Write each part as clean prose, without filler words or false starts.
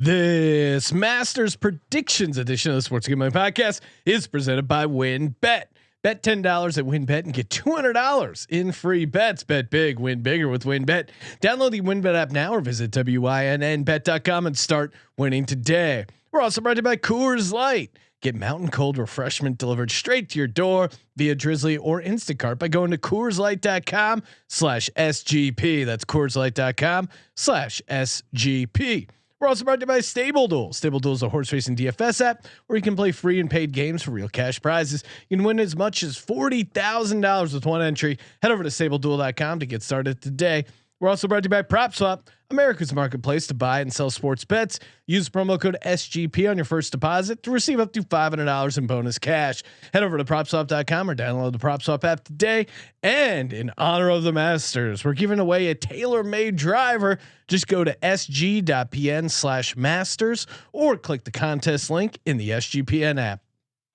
This Masters Predictions edition of the Sports Gambling Podcast is presented by WynnBet. Bet $10 at WynnBet and get $200 in free bets. Bet big, win bigger with WynnBet. Download the WynnBet app now or visit wynnbet.com and start winning today. We're also brought to you by Coors Light. Get mountain cold refreshment delivered straight to your door via Drizzly or Instacart by going to CoorsLight.com/SGP. That's CoorsLight.com/SGP. We're also brought to you by Stable Duel. Stable Duel is a horse racing DFS app where you can play free and paid games for real cash prizes. You can win as much as $40,000 with one entry. Head over to StableDuel.com to get started today. We're also brought to you by PropSwap, America's marketplace to buy and sell sports bets. Use promo code SGP on your first deposit to receive up to $500 in bonus cash. Head over to PropSwap.com or download the PropSwap app today. And in honor of the Masters, we're giving away a tailor-made driver. Just go to sg.pn/masters or click the contest link in the SGPN app.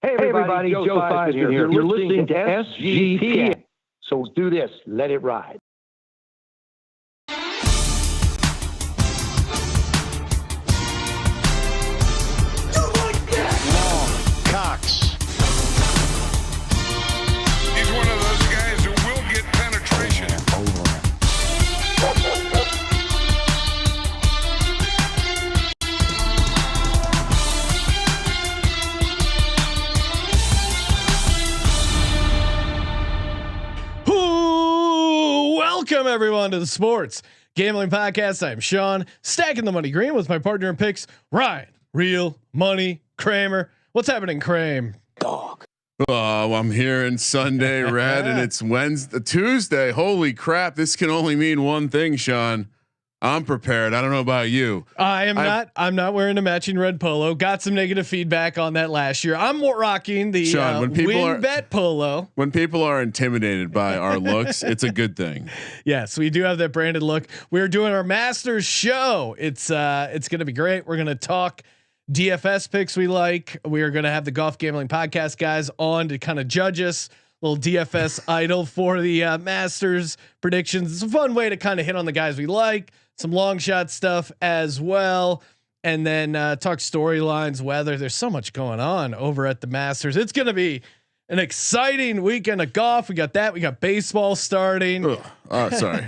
Hey everybody, Joe Theismann here. You're listening to SGPN. So do this, let it ride. He's one of those guys who will get penetration. Welcome everyone to the Sports Gambling Podcast. I'm Sean, stacking the money green with my partner in picks, Ryan, Real Money Kramer. What's happening, Kramer? Dog. Oh, I'm here in Sunday red and it's Tuesday. Holy crap. This can only mean one thing, Sean. I'm prepared. I don't know about you. I'm not wearing a matching red polo. Got some negative feedback on that last year. I'm rocking the Sean, when people WynnBet polo. When people are intimidated by our looks, it's a good thing. Yes, we do have that branded look. We're doing our Masters show. It's going to be great. We're going to talk DFS picks we like. We are going to have the Golf Gambling Podcast guys on to kind of judge us. Little DFS Idol for the Masters predictions. It's a fun way to kind of hit on the guys we like. Some long shot stuff as well, and then talk storylines. Weather. There's so much going on over at the Masters. It's going to be an exciting weekend of golf. We got that. We got baseball starting. Sorry.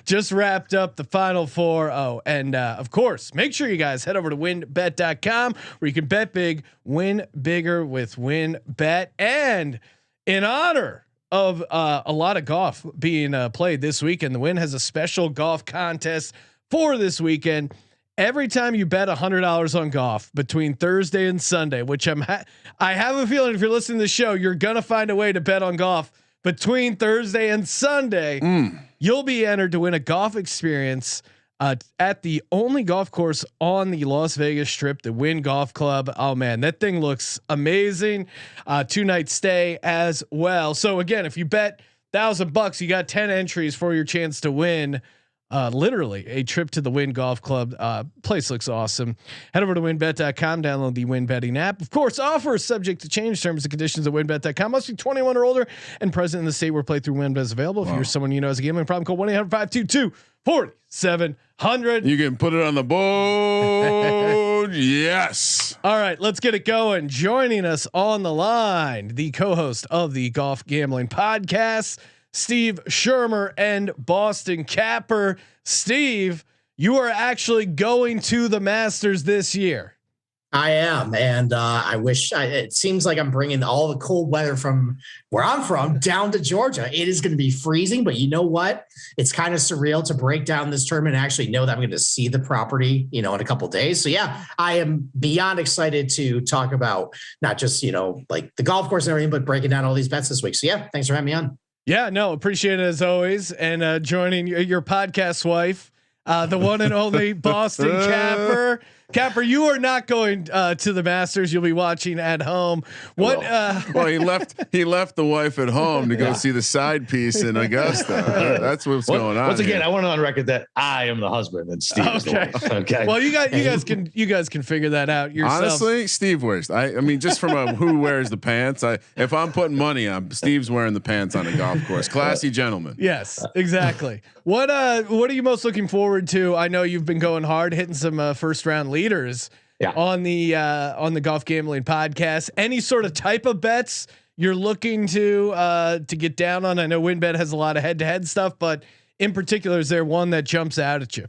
Just wrapped up the Final Four. Oh, and of course, make sure you guys head over to WynnBet.com where you can bet big, win bigger with WynnBet. And in honor of a lot of golf being played this weekend, the Wynn has a special golf contest for this weekend. Every time you bet $100 on golf between Thursday and Sunday, which I have a feeling if you're listening to the show, you're gonna find a way to bet on golf between Thursday and Sunday. You'll be entered to win a golf experience at the only golf course on the Las Vegas Strip, the Wynn Golf Club. Oh man, that thing looks amazing. 2-night stay as well. So again, if you bet $1,000, you got 10 entries for your chance to win. Literally a trip to the Wynn Golf Club. Place looks awesome. Head over to WynnBet.com, download the Wynn Betting app. Of course, offers subject to change. Terms and conditions at WynnBet.com. Must be 21 or older and present in the state where playthrough WynnBet is available. If you're someone you know has a gambling problem, call 1-800-522-4700. You can put it on the board. Yes. All right, let's get it going. Joining us on the line, the co-host of the Golf Gambling Podcast, Steve Schirmer and Boston Capper. Steve, you are actually going to the Masters this year. I am, and I wish. It seems like I'm bringing all the cold weather from where I'm from down to Georgia. It is going to be freezing, but you know what? It's kind of surreal to break down this tournament and actually know that I'm going to see the property, in a couple of days. So yeah, I am beyond excited to talk about not just like the golf course and everything, but breaking down all these bets this week. So yeah, thanks for having me on. Yeah, no, appreciate it as always, and joining your podcast wife, the one and only Boston Capper. Capper, you are not going to the Masters. You'll be watching at home. What? Well, he left the wife at home to go see the side piece in Augusta. That's what's going on. Once again, here. I want it on record that I am the husband and Steve is the wife. Okay. Well, you guys can figure that out yourself. Honestly, Steve wears. I mean, just from a who wears the pants. If I'm putting money on, Steve's wearing the pants on a golf course. Classy gentleman. Yes, exactly. What are you most looking forward to? I know you've been going hard, hitting some first round leaders on the Golf Gambling Podcast. Any sort of type of bets you're looking to get down on? I know WinBet has a lot of head to head stuff, but in particular, is there one that jumps out at you?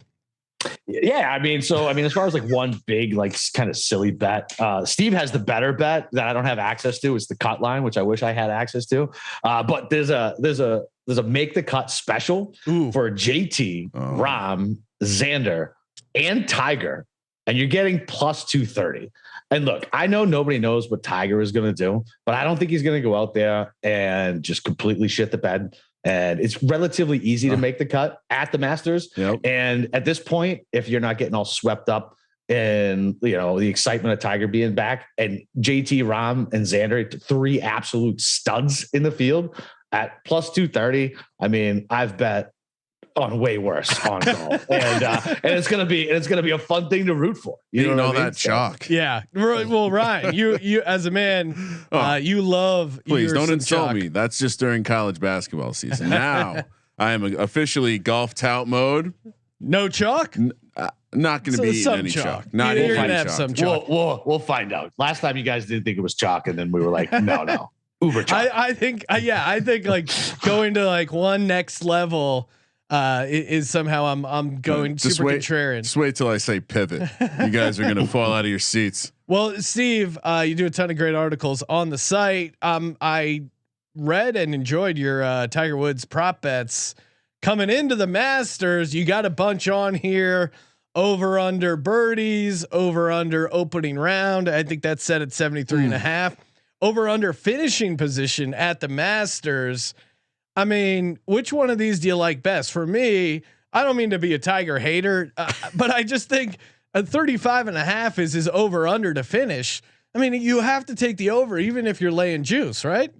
Yeah, I mean, as far as like one big, like kind of silly bet, Steve has the better bet that I don't have access to. It's the cut line, which I wish I had access to. But there's a make the cut special for JT, Rahm, Xander, and Tiger, and you're getting plus 230. And look, I know nobody knows what Tiger is going to do, but I don't think he's going to go out there and just completely shit the bed. And it's relatively easy to make the cut at the Masters. Yep. And at this point, if you're not getting all swept up in, the excitement of Tiger being back, and JT, Rahm, and Xander, 3 absolute studs in the field at plus 230. I mean, I've bet on way worse on golf, and it's gonna be a fun thing to root for. You know that chalk. Yeah. Well, Ryan, you as a man, you love. Please don't insult me. That's just during college basketball season. Now I am officially golf tout mode. No chalk. Not going to be any chalk. Not you're gonna have some chalk. We'll find out. Last time you guys didn't think it was chalk, and then we were like, no. Uber chalk. I think like going to like one next level. Is somehow I'm going super contrarian. Just wait till I say pivot. You guys are gonna fall out of your seats. Well, Steve, you do a ton of great articles on the site. I read and enjoyed your Tiger Woods prop bets coming into the Masters. You got a bunch on here. Over under birdies, over under opening round. I think that's set at 73 and a half. Over under finishing position at the Masters. I mean, which one of these do you like best? For me, I don't mean to be a Tiger hater, but I just think a 35 and a half is his over under to finish. I mean, you have to take the over, even if you're laying juice, right?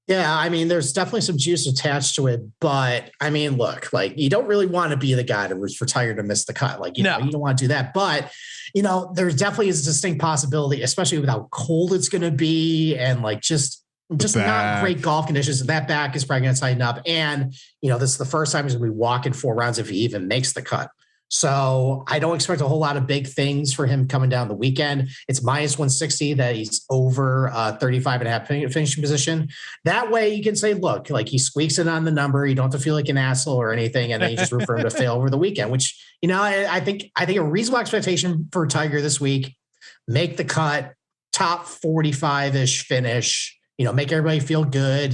Yeah. I mean, there's definitely some juice attached to it, but I mean, look, like you don't really want to be the guy to root for Tiger to miss the cut. Like, you know, you don't want to do that, but there's definitely a distinct possibility, especially with how cold it's going to be. And like, just not great golf conditions. That back is probably going to tighten up. And, this is the first time he's going to be walking 4 rounds if he even makes the cut. So I don't expect a whole lot of big things for him coming down the weekend. It's minus 160 that he's over 35 and a half finishing position. That way you can say, look, like he squeaks it on the number. You don't have to feel like an asshole or anything. And then you just root for him to fail over the weekend, which, I think a reasonable expectation for Tiger this week, make the cut, top 45-ish finish, make everybody feel good,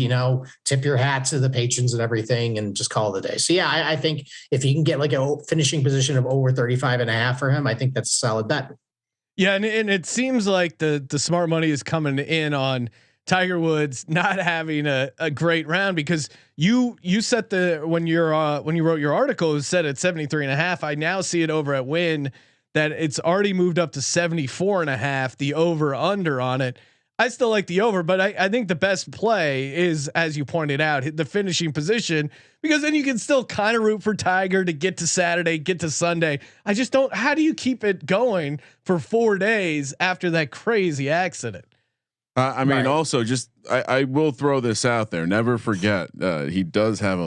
tip your hat to the patrons and everything and just call it a day. So yeah, I think if you can get like a finishing position of over 35 and a half for him, I think that's a solid bet. Yeah. And it seems like the smart money is coming in on Tiger Woods not having a great round, because you set when you wrote your article, it was set at 73 and a half. I now see it over at Win that it's already moved up to 74 and a half, the over under on it. I still like the over, but I think the best play is, as you pointed out, hit the finishing position, because then you can still kind of root for Tiger to get to Saturday, get to Sunday. I just don't. How do you keep it going for 4 days after that crazy accident? I mean, also just I will throw this out there. Never forget, he does have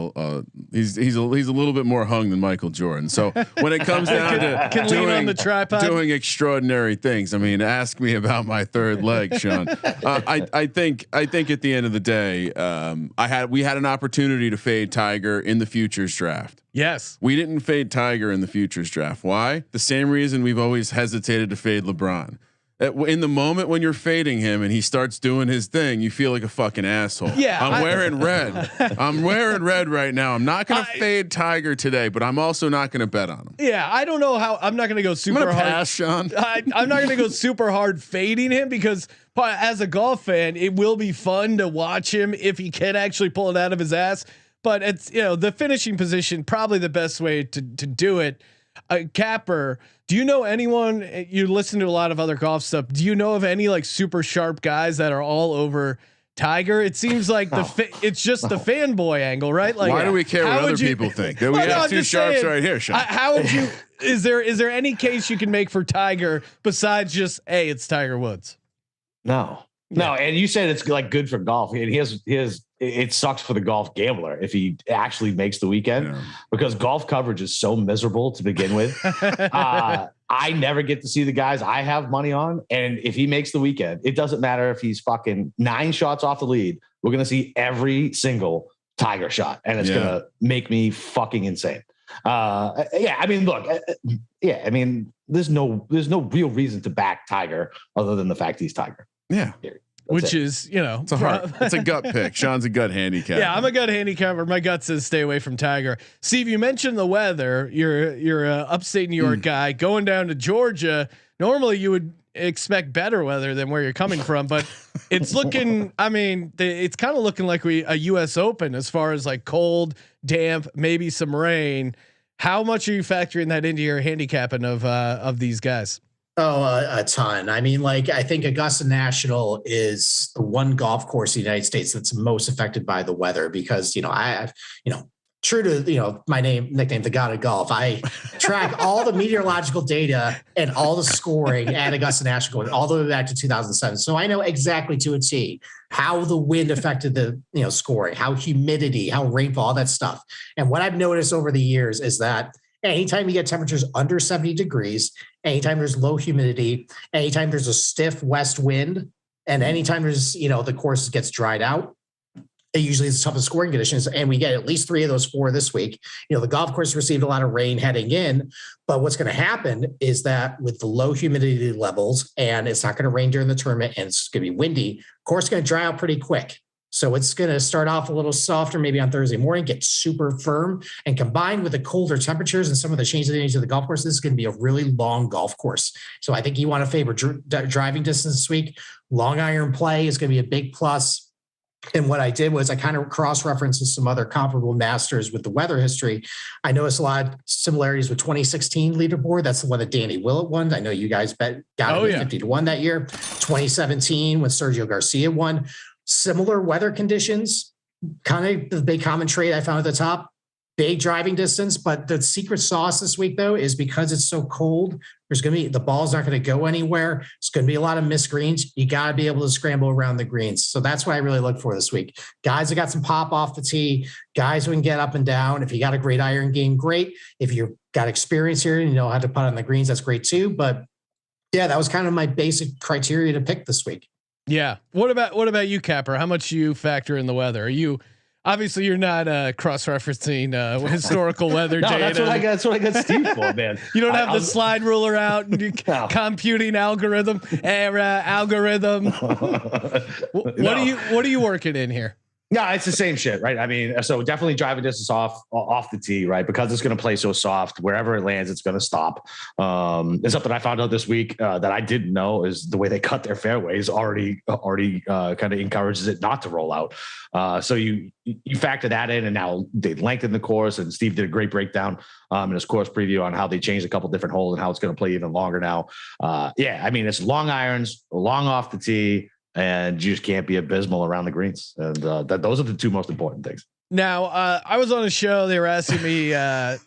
he's a little bit more hung than Michael Jordan. So when it comes down to lean on the tripod, doing extraordinary things, I mean, ask me about my third leg, Sean. I think at the end of the day, we had an opportunity to fade Tiger in the futures draft. Yes, we didn't fade Tiger in the futures draft. Why? The same reason we've always hesitated to fade LeBron. In the moment when you're fading him and he starts doing his thing, you feel like a fucking asshole. Yeah, I'm wearing red. I'm wearing red right now. I'm not going to fade Tiger today, but I'm also not going to bet on him. Yeah, I don't know how. I'm not going to go super hard. Pass, Sean. I'm not going to go super hard fading him, because as a golf fan, it will be fun to watch him if he can actually pull it out of his ass. But it's the finishing position, probably the best way to do it. Capper, do you know anyone? You listen to a lot of other golf stuff. Do you know of any like super sharp guys that are all over Tiger? It seems like it's just the fanboy angle, right? Like, why do we care what other people think? That we have two sharps right here, Sean. How would you? Is there any case you can make for Tiger besides just, hey, it's Tiger Woods? No. And you said it's like good for golf, and it sucks for the golf gambler if he actually makes the weekend because golf coverage is so miserable to begin with. I never get to see the guys I have money on. And if he makes the weekend, it doesn't matter if he's fucking 9 shots off the lead. We're going to see every single Tiger shot, and it's going to make me fucking insane. I mean, look, I mean, there's no real reason to back Tiger other than the fact he's Tiger. Yeah. Which is, it's it's a gut pick. Sean's a gut handicap. Yeah, I'm a gut handicapper. My gut says stay away from Tiger. Steve, you mentioned the weather. You're a upstate New York guy going down to Georgia. Normally you would expect better weather than where you're coming from, but it's looking, I mean, it's kind of looking like a US Open as far as like cold, damp, maybe some rain. How much are you factoring that into your handicapping of these guys? Oh, a ton. I mean, like, I think Augusta National is the one golf course in the United States that's most affected by the weather because, true to, my nickname, the God of Golf, I track all the meteorological data and all the scoring at Augusta National going all the way back to 2007. So I know exactly to a T how the wind affected the, scoring, how humidity, how rainfall, all that stuff. And what I've noticed over the years is that anytime you get temperatures under 70 degrees, anytime there's low humidity, anytime there's a stiff west wind, and anytime there's, the course gets dried out, it usually is the toughest scoring conditions. And we get at least 3 of those 4 this week. The golf course received a lot of rain heading in, but what's going to happen is that with the low humidity levels, and it's not going to rain during the tournament, and it's going to be windy, course is going to dry out pretty quick. So it's going to start off a little softer, maybe on Thursday morning, get super firm, and combined with the colder temperatures and some of the changes in the age of the golf course, this is going to be a really long golf course. So I think you want to favor driving distance this week. Long iron play is going to be a big plus. And what I did was I kind of cross-referenced some other comparable Masters with the weather history. I noticed a lot of similarities with 2016 leaderboard. That's the one that Danny Willett won. I know you guys got it 50-1 that year. 2017 when Sergio Garcia won. Similar weather conditions, kind of the big common trait I found at the top, big driving distance. But the secret sauce this week, though, is because it's so cold, the ball's not going to go anywhere. It's going to be a lot of missed greens. You got to be able to scramble around the greens. So that's what I really look for this week. Guys that got some pop off the tee, guys who can get up and down. If you got a great iron game, great. If you've got experience here and you know how to putt on the greens, that's great too. But yeah, that was kind of my basic criteria to pick this week. Yeah. What about you, Capper? How much you factor in the weather? Are you obviously you're not cross-referencing historical weather data? That's what I got Steve for, man. You don't have the slide ruler out and computing algorithm. What are you working in here? No, it's the same shit, right? I mean, so definitely driving distance off the tee, right? Because it's going to play so soft, wherever it lands, it's going to stop. And something I found out this week that I didn't know is the way they cut their fairways already kind of encourages it not to roll out. So you factor that in, and now they lengthen the course. And Steve did a great breakdown in his course preview on how they changed a couple different holes and how it's going to play even longer now. I mean, it's long irons, long off the tee. And you just can't be abysmal around the greens. And those are the 2 most important things. Now, I was on a show. They were asking me, I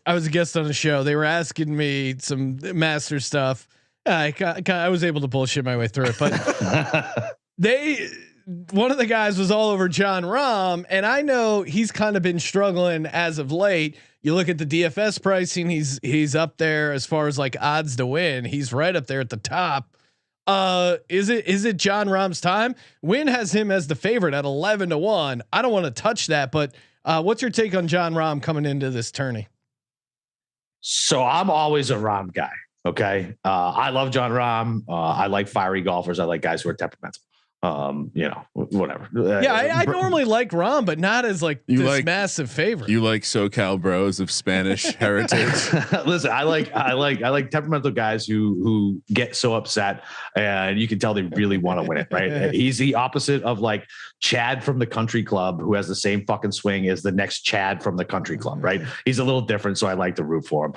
was a guest on a show. They were asking me some master stuff. I was able to bullshit my way through it, but one of the guys was all over Jon Rahm, and I know he's kind of been struggling as of late. You look at the DFS pricing, he's up there as far as like odds to win. He's right up there at the top. Is it Jon Rahm's time? Wynn has him as the favorite at 11-1. I don't want to touch that, but what's your take on Jon Rahm coming into this tourney? So I'm always a Rahm guy. Okay. I love Jon Rahm. I like fiery golfers. I like guys who are temperamental. Whatever. I normally like Rahm, but not as this massive favorite. You like SoCal bros of Spanish heritage. Listen, I like temperamental guys who get so upset, and you can tell they really want to win it. Right? He's the opposite of like Chad from the country club, who has the same fucking swing as the next Chad from the country club. Right? He's a little different, so I like to root for him.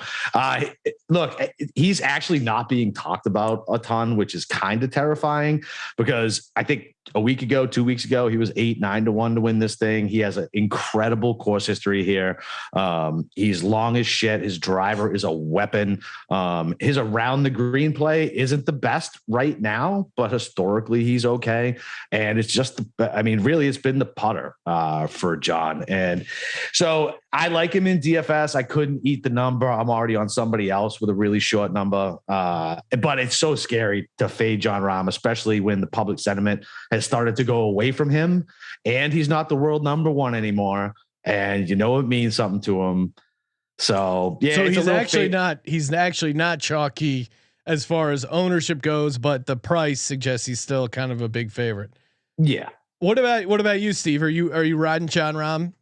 Look, he's actually not being talked about a ton, which is kind of terrifying, because I think a week ago, 2 weeks ago, he was 8-9 to 1 to win this thing. He has an incredible course history here. He's long as shit. His driver is a weapon. His around the green play isn't the best right now, but historically he's okay. And it's just, really it's been the putter for Jon. And so I like him in DFS. I couldn't eat the number. I'm already on somebody else with a really short number. But it's so scary to fade Jon Rahm, especially when the public sentiment has started to go away from him, and he's not the world number one anymore. And it means something to him. So yeah, so he's actually not chalky as far as ownership goes, but the price suggests he's still kind of a big favorite. Yeah. What about you, Steve? Are you riding Jon Rahm?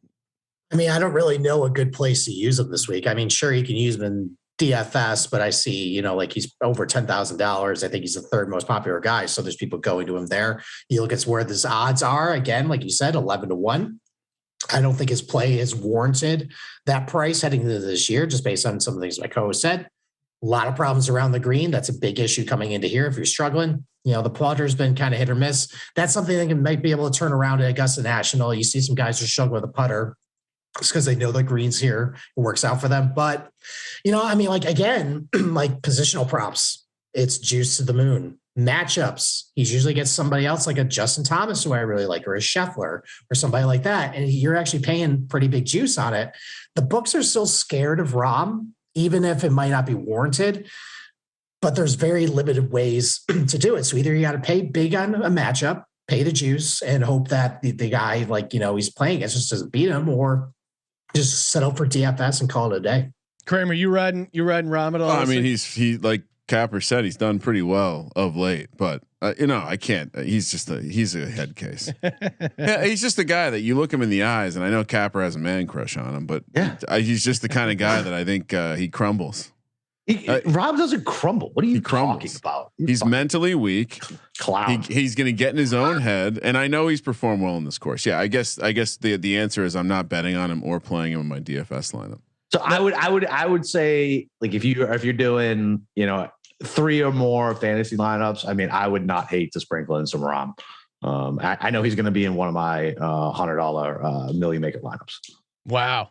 I mean, I don't really know a good place to use him this week. I mean, sure, you can use him in DFS, but I see, he's over $10,000. I think he's the third most popular guy. So there's people going to him there. You look at where his odds are, again, like you said, 11 to 1. I don't think his play has warranted that price heading into this year, just based on some of the things my co-host said. A lot of problems around the green. That's a big issue coming into here. If you're struggling, the putter's been kind of hit or miss. That's something that might be able to turn around at Augusta National. You see some guys who struggle with a putter. It's because they know the greens here, it works out for them. But, again, like positional props, it's juice to the moon. Matchups, he usually gets somebody else like a Justin Thomas, who I really like, or a Scheffler or somebody like that. And you're actually paying pretty big juice on it. The books are still scared of Rahm, even if it might not be warranted. But there's very limited ways to do it. So either you got to pay big on a matchup, pay the juice, and hope that the guy, he's playing against just doesn't beat him, or just settle for DFS and call it a day. Kramer, you riding Rahm at all? I mean, he like Capper said, he's done pretty well of late, but I can't. He's a head case. Yeah, he's just the guy that you look him in the eyes, and I know Capper has a man crush on him, but he's just the kind of guy that I think he crumbles. Rob doesn't crumble. What are you talking about? He's mentally weak. Clown. He's going to get in his own head, and I know he's performed well in this course. Yeah, I guess the answer is I'm not betting on him or playing him in my DFS lineup. So I would say, like, if you're doing 3 or more fantasy lineups, I mean, I would not hate to sprinkle in some Rahm. I know he's going to be in one of my $100 million maker lineups. Wow,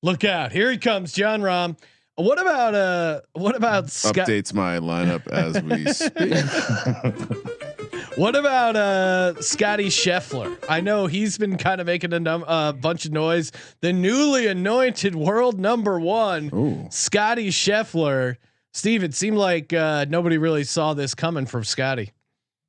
look out! Here he comes, Jon Rahm. What about updates my lineup as we speak. What about Scottie Scheffler? I know he's been kind of making a bunch of noise. The newly anointed world number one, Ooh. Scottie Scheffler. Steve, it seemed like nobody really saw this coming from Scottie.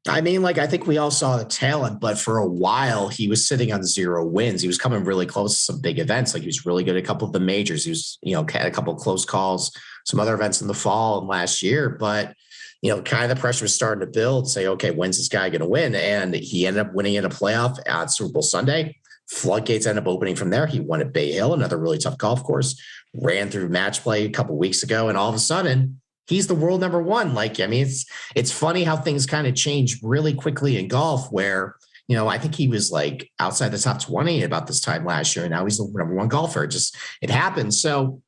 I mean, I think we all saw the talent, but for a while he was sitting on 0 wins. He was coming really close to some big events. He was really good at a couple of the majors. He was, had a couple of close calls, some other events in the fall and last year, but kind of the pressure was starting to build, say, okay, when's this guy going to win? And he ended up winning in a playoff at Super Bowl Sunday. Floodgates ended up opening from there. He won at Bay Hill, another really tough golf course, ran through match play a couple of weeks ago. And all of a sudden, he's the world number one. It's funny how things kind of change really quickly in golf where, I think he was outside the top 20 about this time last year. And now he's the number one golfer. It happens. So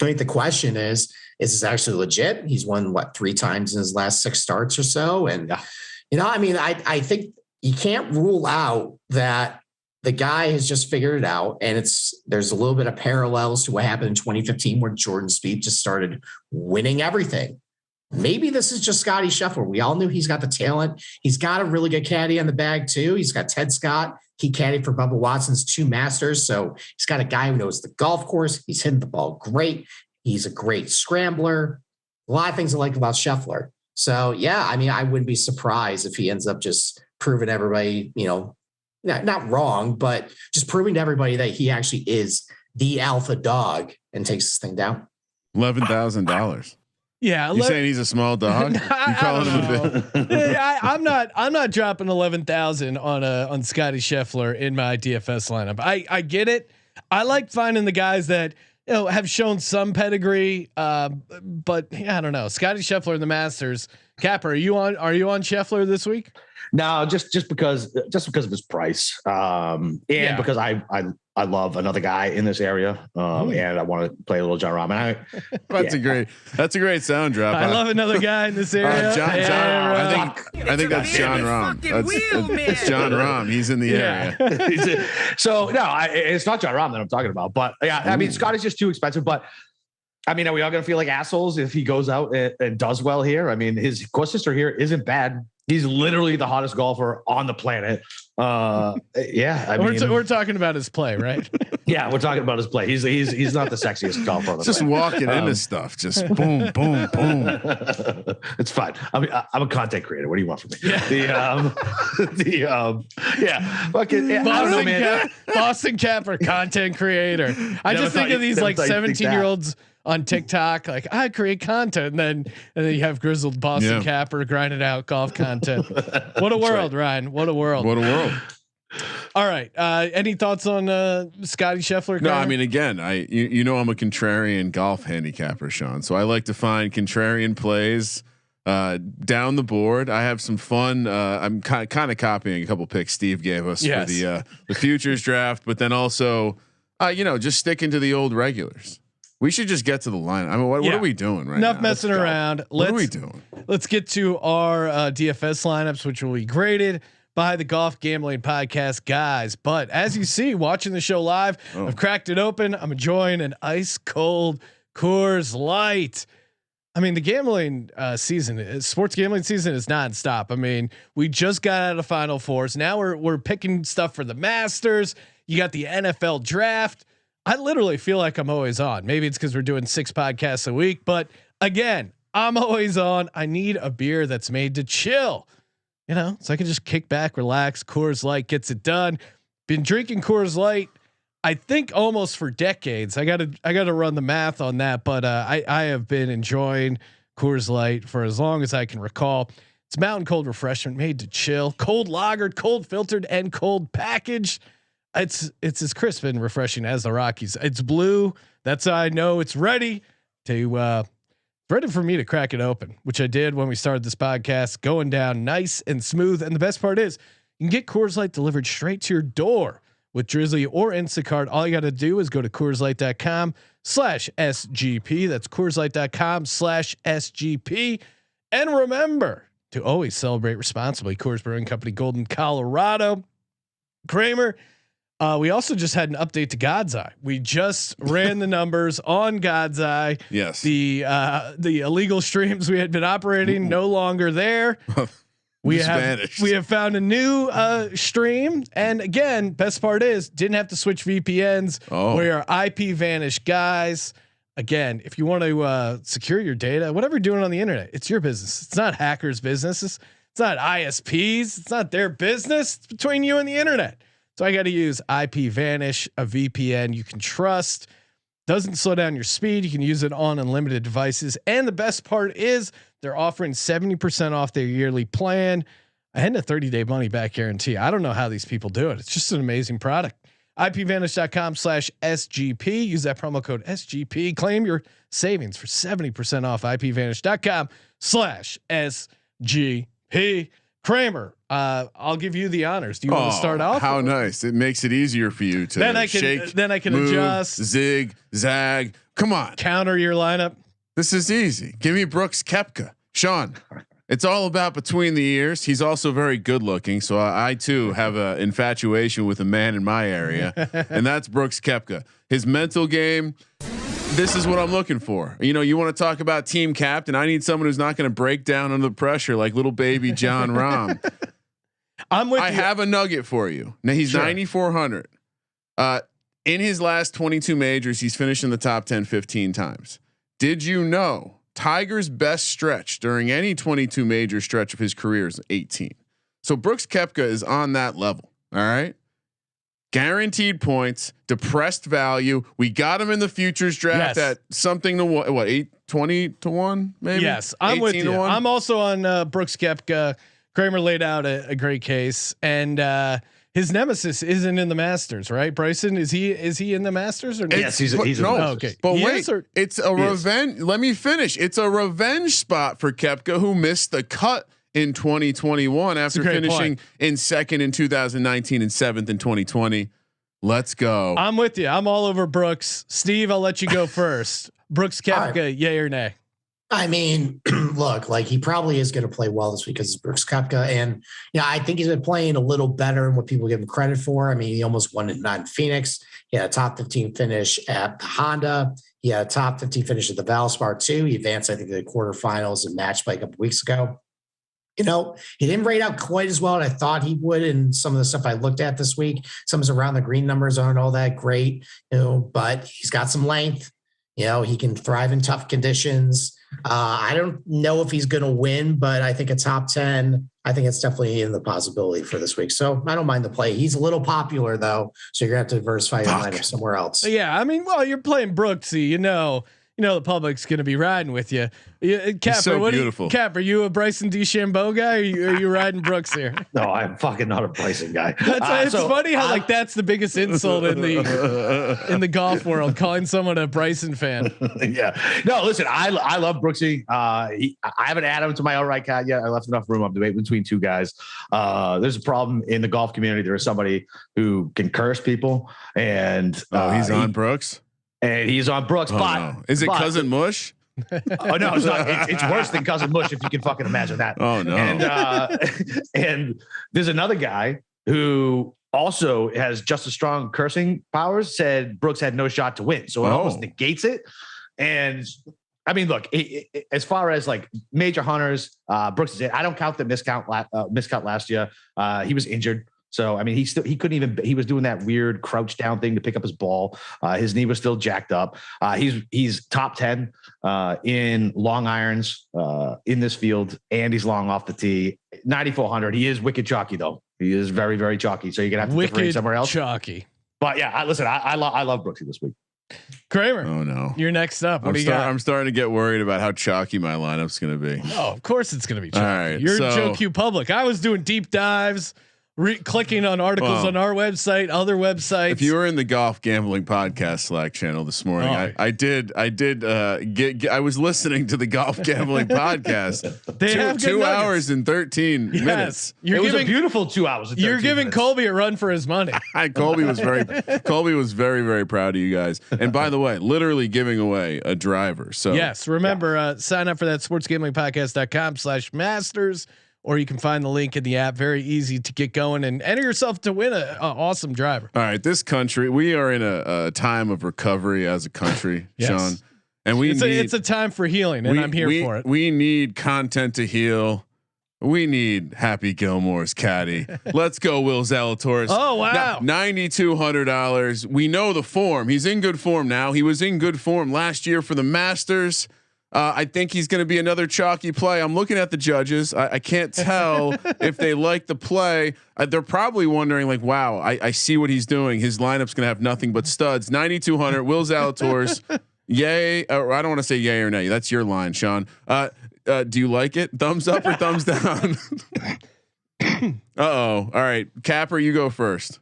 I think the question is this actually legit? He's won 3 times in his last 6 starts or so. And, I think you can't rule out that the guy has just figured it out, and there's a little bit of parallels to what happened in 2015 where Jordan Spieth just started winning everything. Maybe this is just Scottie Scheffler. We all knew he's got the talent. He's got a really good caddy on the bag too. He's got Ted Scott. He caddied for Bubba Watson's 2 Masters. So he's got a guy who knows the golf course. He's hitting the ball great. He's a great scrambler. A lot of things I like about Scheffler. So yeah, I wouldn't be surprised if he ends up just proving everybody, not wrong, but just proving to everybody that he actually is the alpha dog and takes this thing down. $11,000. Yeah, you saying he's a small dog? You calling him a bit? I'm not dropping 11,000 on Scottie Scheffler in my DFS lineup. I get it. I like finding the guys that have shown some pedigree, but I don't know. Scottie Scheffler in the Masters. Capper, are you on Scheffler this week? No, just because of his price, because I love another guy in this area, and I want to play a little Jon Rahm. That's a great sound drop. I love another guy in this area. John, I think that's Jon Rahm. It's Jon Rahm. He's in the area. It's not Jon Rahm that I'm talking about. But yeah, I mean, Scottie's just too expensive. But I mean, are we all going to feel like assholes if he goes out and does well here? I mean, his course history here isn't bad. He's literally the hottest golfer on the planet. We're talking about his play, right? Yeah, we're talking about his play. He's not the sexiest golfer on the just planet. Walking into stuff, just boom, boom, boom. It's fine. I'm a content creator. What do you want from me? Yeah. Boston Capper, content creator. I just think of these like 17-year-olds on TikTok, like I create content, and then you have grizzled Boston Capper grinding out golf content. What a world, right. Ryan! What a world! What a world! All right. Any thoughts on Scottie Scheffler? No, I mean, again, I'm a contrarian golf handicapper, Sean. So I like to find contrarian plays down the board. I have some fun. I'm kind of copying a couple picks Steve gave us for the futures draft, but then also, just sticking to the old regulars. We should just get to the line. I mean, what are we doing right now? Enough messing around. What are we doing? Let's get to our DFS lineups, which will be graded by the Golf Gambling Podcast guys. But as you see, watching the show live, I've cracked it open. I'm enjoying an ice cold Coors Light. I mean, the gambling sports gambling season is nonstop. I mean, we just got out of Final Fours. Now we're picking stuff for the Masters. You got the NFL draft. I literally feel like I'm always on. Maybe it's because we're doing 6 podcasts a week, but again, I'm always on. I need a beer that's made to chill, so I can just kick back, relax. Coors Light gets it done. Been drinking Coors Light, I think almost for decades. I gotta run the math on that, but I have been enjoying Coors Light for as long as I can recall. It's mountain cold refreshment made to chill, cold lagered, cold filtered, and cold packaged. It's as crisp and refreshing as the Rockies. It's blue. That's how I know it's ready for me to crack it open, which I did when we started this podcast. Going down nice and smooth. And the best part is you can get Coors Light delivered straight to your door with Drizzly or Instacart. All you got to do is go to CoorsLight.com/SGP. That's CoorsLight.com/SGP. And remember to always celebrate responsibly. Coors Brewing Company, Golden, Colorado. Kramer. We also just had an update to God's Eye. We just ran the numbers on God's Eye. Yes. The illegal streams we had been operating no longer there. We have found a new stream, and again, best part is didn't have to switch VPNs. We are IP vanish guys. Again, if you want to secure your data, whatever you're doing on the internet, it's your business. It's not hackers' business. It's not ISPs. It's not their business. It's between you and the internet. So I got to use IP Vanish, a VPN you can trust. Doesn't slow down your speed. You can use it on unlimited devices. And the best part is they're offering 70% off their yearly plan and a 30-day money back guarantee. I don't know how these people do it. It's just an amazing product. IPVanish.com/SGP. Use that promo code SGP. Claim your savings for 70% off. IPVanish.com/SGP. Kramer, I'll give you the honors. Do you want to start off? How nice! It makes it easier for you to then I can shake, move, adjust, zig, zag. Come on, counter your lineup. This is easy. Give me Brooks Koepka, Sean. It's all about between the ears. He's also very good looking, so I too have an infatuation with a man in my area, and that's Brooks Koepka. His mental game. This is what I'm looking for. You want to talk about team captain. I need someone who's not going to break down under the pressure like little baby Jon Rahm. I have a nugget for you. Now he's 9,400. In his last 22 majors, he's finished in the top 10 15 times. Did you know Tiger's best stretch during any 22 major stretch of his career is 18? So Brooks Koepka is on that level. All right. Guaranteed points, depressed value. We got him in the futures draft at something to what 20-1, maybe. Yes, I'm with you. I'm also on Brooks Koepka. Kramer laid out a great case, and his nemesis isn't in the Masters, right? Bryson, is he in the Masters or not? Yes, he's in the Masters. Okay, but wait, it's a revenge. Let me finish. It's a revenge spot for Koepka, who missed the cut in 2021 after finishing in second in 2019 and seventh in 2020. Let's go. I'm with you. I'm all over Brooks. Steve, I'll let you go first. Brooks Koepka, yay or nay? I mean, look, like he probably is going to play well this week because it's Brooks Koepka, and I think he's been playing a little better than what people give him credit for. I mean, he almost won in Phoenix. He had a top 15 finish at the Honda. He had a top 15 finish at the Valspar too. He advanced, I think, to the quarterfinals and match play a couple weeks ago. He didn't rate out quite as well as I thought he would in some of the stuff I looked at this week. Some of his around the green numbers aren't all that great, but he's got some length. He can thrive in tough conditions. I don't know if he's going to win, but I think a top 10, I think it's definitely in the possibility for this week. So I don't mind the play. He's a little popular though. So you're going to have to diversify your lineup somewhere else. Yeah. I mean, well, you're playing Brooksy, the public's going to be riding with you. Cap, so beautiful. Cap, are you a Bryson DeChambeau guy? Or are you riding Brooks here? No, I'm fucking not a Bryson guy. It's funny how that's the biggest insult in the golf world, calling someone a Bryson fan. Yeah. No, listen, I love Brooksy. I haven't added him to my outright cat yet. I left enough room. I'm debating between two guys. There's a problem in the golf community. There is somebody who can curse people, and he's on Brooks. And he's on Brooks. Is it Cousin Mush? Oh no, it's not. It's worse than Cousin Mush, if you can fucking imagine that. Oh no. And there's another guy who also has just as strong cursing powers. Said Brooks had no shot to win, so it almost negates it. And I mean, look, as far as like major hunters, Brooks is it. I don't count the miscount last year. He was injured. So, I mean, he couldn't even, he was doing that weird crouch down thing to pick up his ball. His knee was still jacked up. He's top 10 in long irons in this field, and he's long off the tee. 9,400. He is wicked chalky though. He is very, very chalky. So you're going to have to differentiate somewhere else. Chalky. But yeah, I love Brooksy this week. Kramer. Oh no. You're next up. What do you got? I'm starting to get worried about how chalky my lineup's going to be. Oh, of course it's going to be chalky. All right, you're Joe Q Public. I was doing deep dives. Clicking on articles on our website, other websites. If you were in the Golf Gambling Podcast Slack channel this morning, I was listening to the Golf Gambling Podcast. They have 2 hours and 13 minutes. It was a beautiful 2 hours. You're giving minutes. Colby a run for his money. Colby was very, very proud of you guys. And by the way, literally giving away a driver. So yes, remember, sign up for that sportsgamblingpodcast.com/masters. Or you can find the link in the app. Very easy to get going and enter yourself to win an awesome driver. All right, this country, we are in a time of recovery as a country, yes. Sean, and it's a time for healing, and I'm here for it. We need content to heal. We need Happy Gilmore's caddy. Let's go, Will Zalatoris. Oh wow, $9,200. We know the form. He's in good form now. He was in good form last year for the Masters. I think he's going to be another chalky play. I'm looking at the judges. I can't tell if they like the play. They're probably wondering like, wow, I see what he's doing. His lineup's going to have nothing but studs. 9,200. Will Zalatoris. Yay. Or I don't want to say yay or nay. That's your line, Sean. Do you like it? Thumbs up or thumbs down? All right. Capper, you go first.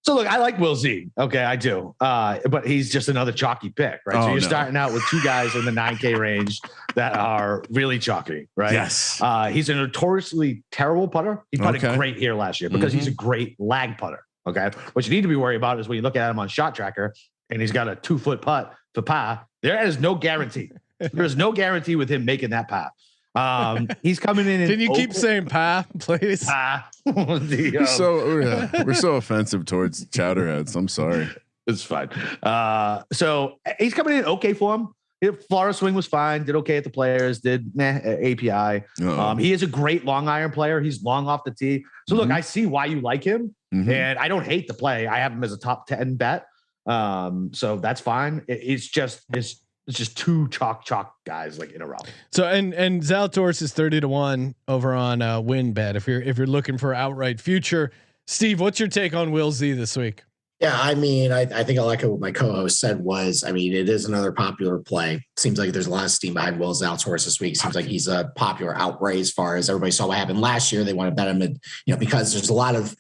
So look, I like Will Z. Okay, I do. But he's just another chalky pick, right? So you're starting out with two guys in the 9K range that are really chalky, right? Yes. He's a notoriously terrible putter. He putted great here last year because he's a great lag putter. Okay. What you need to be worried about is when you look at him on Shot Tracker and he's got a 2-foot putt for par. There is no guarantee. There's no guarantee with him making that par. He's coming in. Can you keep saying "pa," please? We're so offensive towards chowderheads. I'm sorry. It's fine. So he's coming in okay for him. Florida swing was fine. Did okay at the Players. Did API. He is a great long iron player. He's long off the tee. So look, I see why you like him, and I don't hate the play. I have him as a top 10 bet. So that's fine. It's just two chalk guys like in a row. So and Zalatoris is 30-1 over on WinBet. If you're looking for outright future, Steve, what's your take on Will Z this week? Yeah, I mean, I think I like what my co-host said was, I mean, it is another popular play. Seems like there's a lot of steam behind Will Zalatoris this week. Seems like he's a popular outright as far as everybody saw what happened last year. They want to bet him, because there's a lot of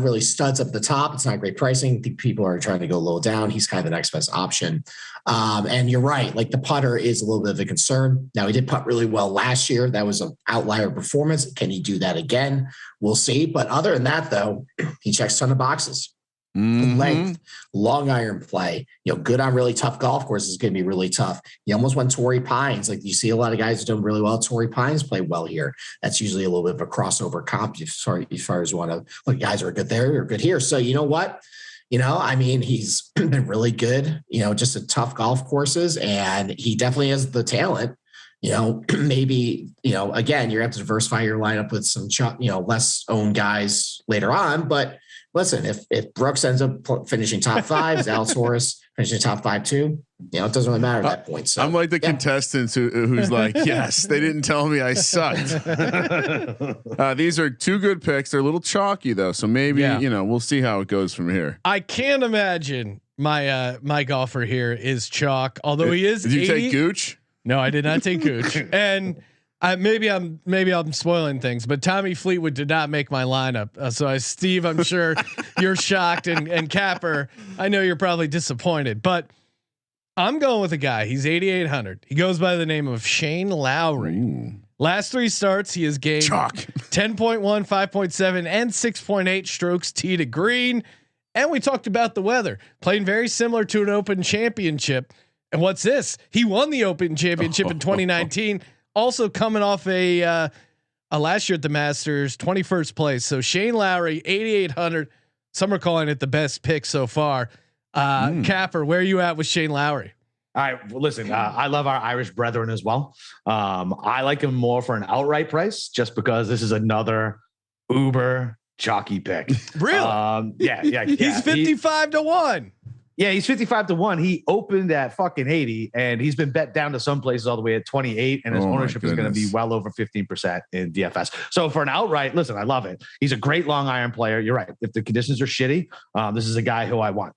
really studs up the top. It's not great pricing. I think people are trying to go a little down. He's kind of the next best option. And you're right. Like the putter is a little bit of a concern. Now he did putt really well last year. That was an outlier performance. Can he do that again? We'll see. But other than that, though, he checks a ton of boxes. Mm-hmm. Length, long iron play, good on really tough golf courses is going to be really tough. You almost went Torrey Pines. Like you see a lot of guys doing really well. Torrey Pines play well here. That's usually a little bit of a crossover comp as far as you want to look, guys are good there or good here. So you know what? I mean, he's been really good, just at tough golf courses, and he definitely has the talent. Maybe, again, you're going to have to diversify your lineup with some, less owned guys later on, but listen, if Brooks ends up finishing top 5, Zalatoris finishing top 5 too, it doesn't really matter at that point. So I'm like the contestants who's like, yes, they didn't tell me I sucked. These are 2 good picks. They're a little chalky though, so maybe we'll see how it goes from here. I can't imagine my golfer here is chalk, although he is. Did you take Gooch? No, I did not take Gooch, and. Maybe I'm spoiling things, but Tommy Fleetwood did not make my lineup. So Steve, I'm sure you're shocked, and Capper, I know you're probably disappointed, but I'm going with a guy. He's 8,800. He goes by the name of Shane Lowry. Ooh. Last 3 starts, he has gained 10.1, 5.7, and 6.8 strokes tee to green. And we talked about the weather, playing very similar to an Open Championship. And what's this? He won the Open Championship in 2019. Also coming off a last year at the Masters, 21st place. So Shane Lowry, 8,800. Some are calling it the best pick so far. Capper, where are you at with Shane Lowry? All right, well, listen, I love our Irish brethren as well. I like him more for an outright price, just because this is another uber chalky pick. Really? Yeah. He's 55 to 1. Yeah, he's 55 to 1. He opened at fucking 80, and he's been bet down to some places all the way at 28, and his ownership is going to be well over 15% in DFS. So for an outright, listen, I love it. He's a great long iron player. You're right. If the conditions are shitty, this is a guy who I want.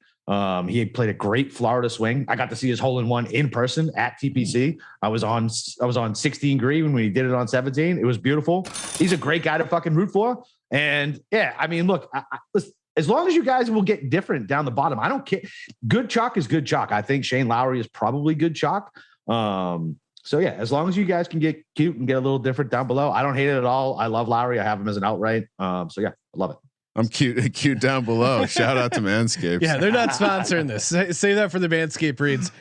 He played a great Florida swing. I got to see his hole-in-one in person at TPC. I was on 16 green when he did it on 17. It was beautiful. He's a great guy to fucking root for. And yeah, I mean, look, listen, as long as you guys will get different down the bottom, I don't care. Good chalk is good chalk. I think Shane Lowry is probably good chalk. So yeah, as long as you guys can get cute and get a little different down below, I don't hate it at all. I love Lowry. I have him as an outright. So yeah, I love it. I'm cute down below. Shout out to Manscaped. Yeah, they're not sponsoring this. Say that for the Manscaped reads.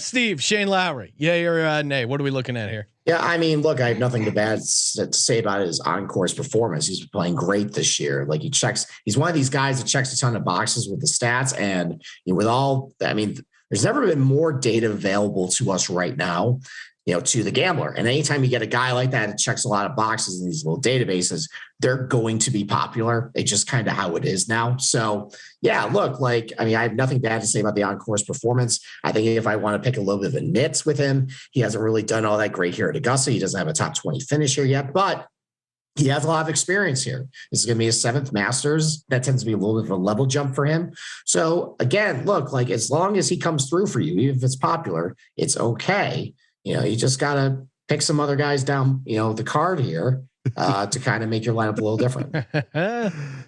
Steve, Shane Lowry, yay or nay? What are we looking at here? Yeah, I mean, look, I have nothing to say about his on-course performance. He's playing great this year. Like he's one of these guys that checks a ton of boxes with the stats, and there's never been more data available to us right now, to the gambler. And anytime you get a guy like that that checks a lot of boxes in these little databases, they're going to be popular. It's just kind of how it is now. So yeah, look, I have nothing bad to say about the on-course performance. I think if I want to pick a little bit of a nits with him, he hasn't really done all that great here at Augusta. He doesn't have a top 20 finish here yet, but he has a lot of experience here. This is going to be his 7th Masters. That tends to be a little bit of a level jump for him. So again, look, as long as he comes through for you, even if it's popular, it's okay. You just got to pick some other guys down, the card here to kind of make your lineup a little different.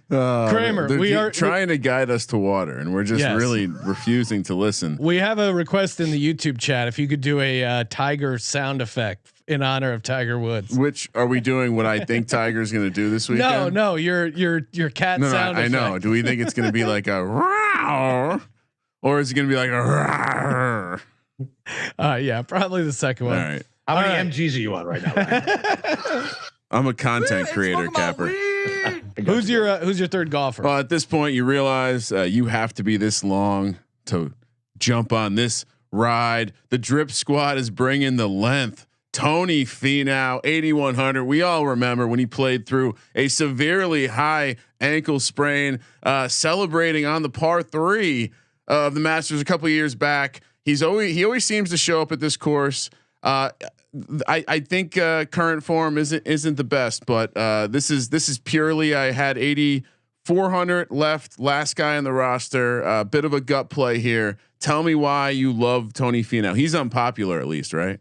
Kramer, we are trying to guide us to water, and we're just really refusing to listen. We have a request in the YouTube chat. If you could do a Tiger sound effect in honor of Tiger Woods. Which are we doing? What I think Tiger's going to do this weekend? No, your cat sound effect. I know. Do we think it's going to be like a rawr, or is it going to be like a rawr? Yeah, probably the second one. All right. How many MGs are you on right now? I'm a content creator, Capper. Who's your third golfer? Well, at this point, you realize you have to be this long to jump on this ride. The Drip Squad is bringing the length. Tony Finau, 8,100. We all remember when he played through a severely high ankle sprain, celebrating on the par 3 of the Masters a couple of years back. He always seems to show up at this course. I think current form isn't the best, but this is purely I had 400 left, last guy on the roster. A bit of a gut play here. Tell me why you love Tony Finau. He's unpopular, at least, right?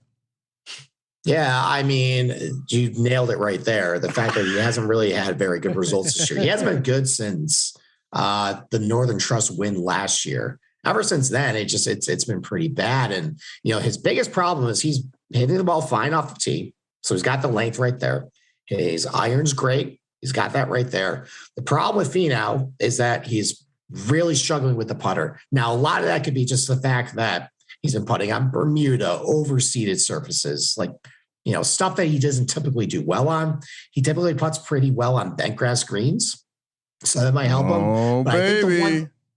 Yeah, I mean, you nailed it right there. The fact that he hasn't really had very good results this year. He hasn't been good since the Northern Trust win last year. Ever since then, it's been pretty bad. And his biggest problem is he's hitting the ball fine off the tee, so he's got the length right there. His iron's great. He's got that right there. The problem with Finau is that he's really struggling with the putter. Now, a lot of that could be just the fact that he's been putting on Bermuda, overseeded surfaces, like, stuff that he doesn't typically do well on. He typically puts pretty well on bent grass greens, so that might help him. But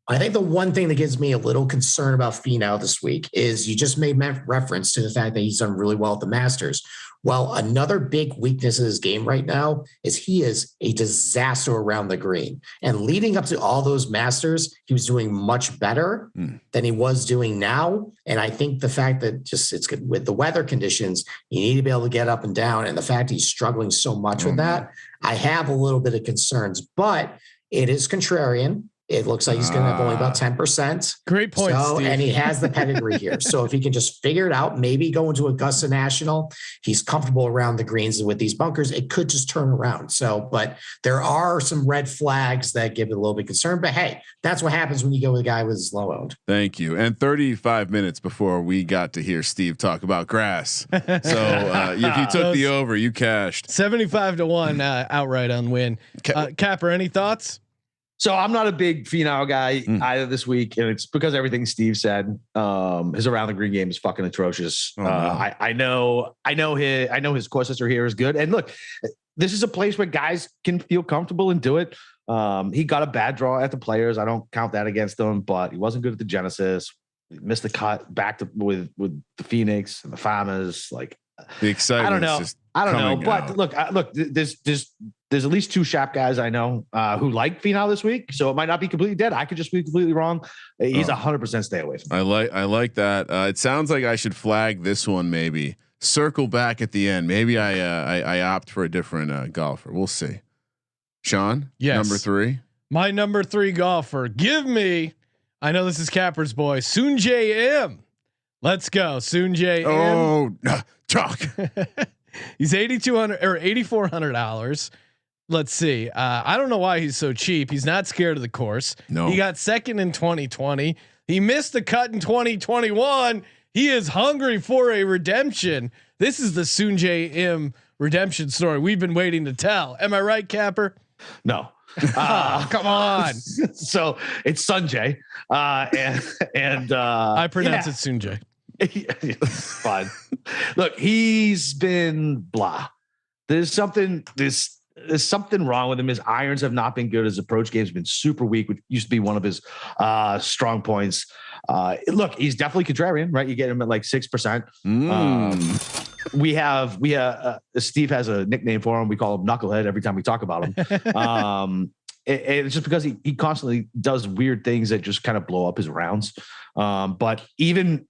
I think the one thing that gives me a little concern about Finau this week is you just made reference to the fact that he's done really well at the Masters. Well, another big weakness in his game right now is he is a disaster around the green. And leading up to all those Masters, he was doing much better than he was doing now. And I think the fact that it's good with the weather conditions, you need to be able to get up and down. And the fact he's struggling so much with that, I have a little bit of concerns, but it is contrarian. It looks like he's going to have only about 10%. Great point, Steve. And he has the pedigree here. So if he can just figure it out, maybe go into Augusta National, he's comfortable around the greens with these bunkers. It could just turn around. So, but there are some red flags that give it a little bit of concern. But hey, that's what happens when you go with a guy with his low owned. Thank you. And 35 minutes before we got to hear Steve talk about grass. So if you took the over, you cashed 75-1 outright on win. Capper, any thoughts? So I'm not a big Finau guy either this week, and it's because everything Steve said. His around the green game is fucking atrocious. I know his course history here is good. And look, this is a place where guys can feel comfortable and do it. He got a bad draw at the Players. I don't count that against him, but he wasn't good at the Genesis. He missed the cut back to with the Phoenix and the Farmers. Like the excitement. I don't know. But look, there's at least 2 Shap guys I know who like Finau this week, so it might not be completely dead. I could just be completely wrong. He's 100% stay away from him. I like that. It sounds like I should flag this one. Maybe circle back at the end. Maybe I opt for a different golfer. We'll see. Sean, yes. Number 3. My number 3 golfer. Give me. I know this is Capper's boy, Soonjae M. Let's go, Soonjae M. Oh, talk. He's $8,200 or $8,400. Let's see. I don't know why he's so cheap. He's not scared of the course. No, he got second in 2020. He missed the cut in 2021. He is hungry for a redemption. This is the Soonjae M redemption story we've been waiting to tell. Am I right, Capper? No. Come on. So it's Sunjay, and I pronounce it Soonjae. Fine. Look, he's been blah. There's something wrong with him. His irons have not been good. His approach game's been super weak, which used to be one of his strong points. Look, he's definitely contrarian, right? You get him at like 6%. We have Steve has a nickname for him. We call him Knucklehead every time we talk about him. It's just because he constantly does weird things that just kind of blow up his rounds. But even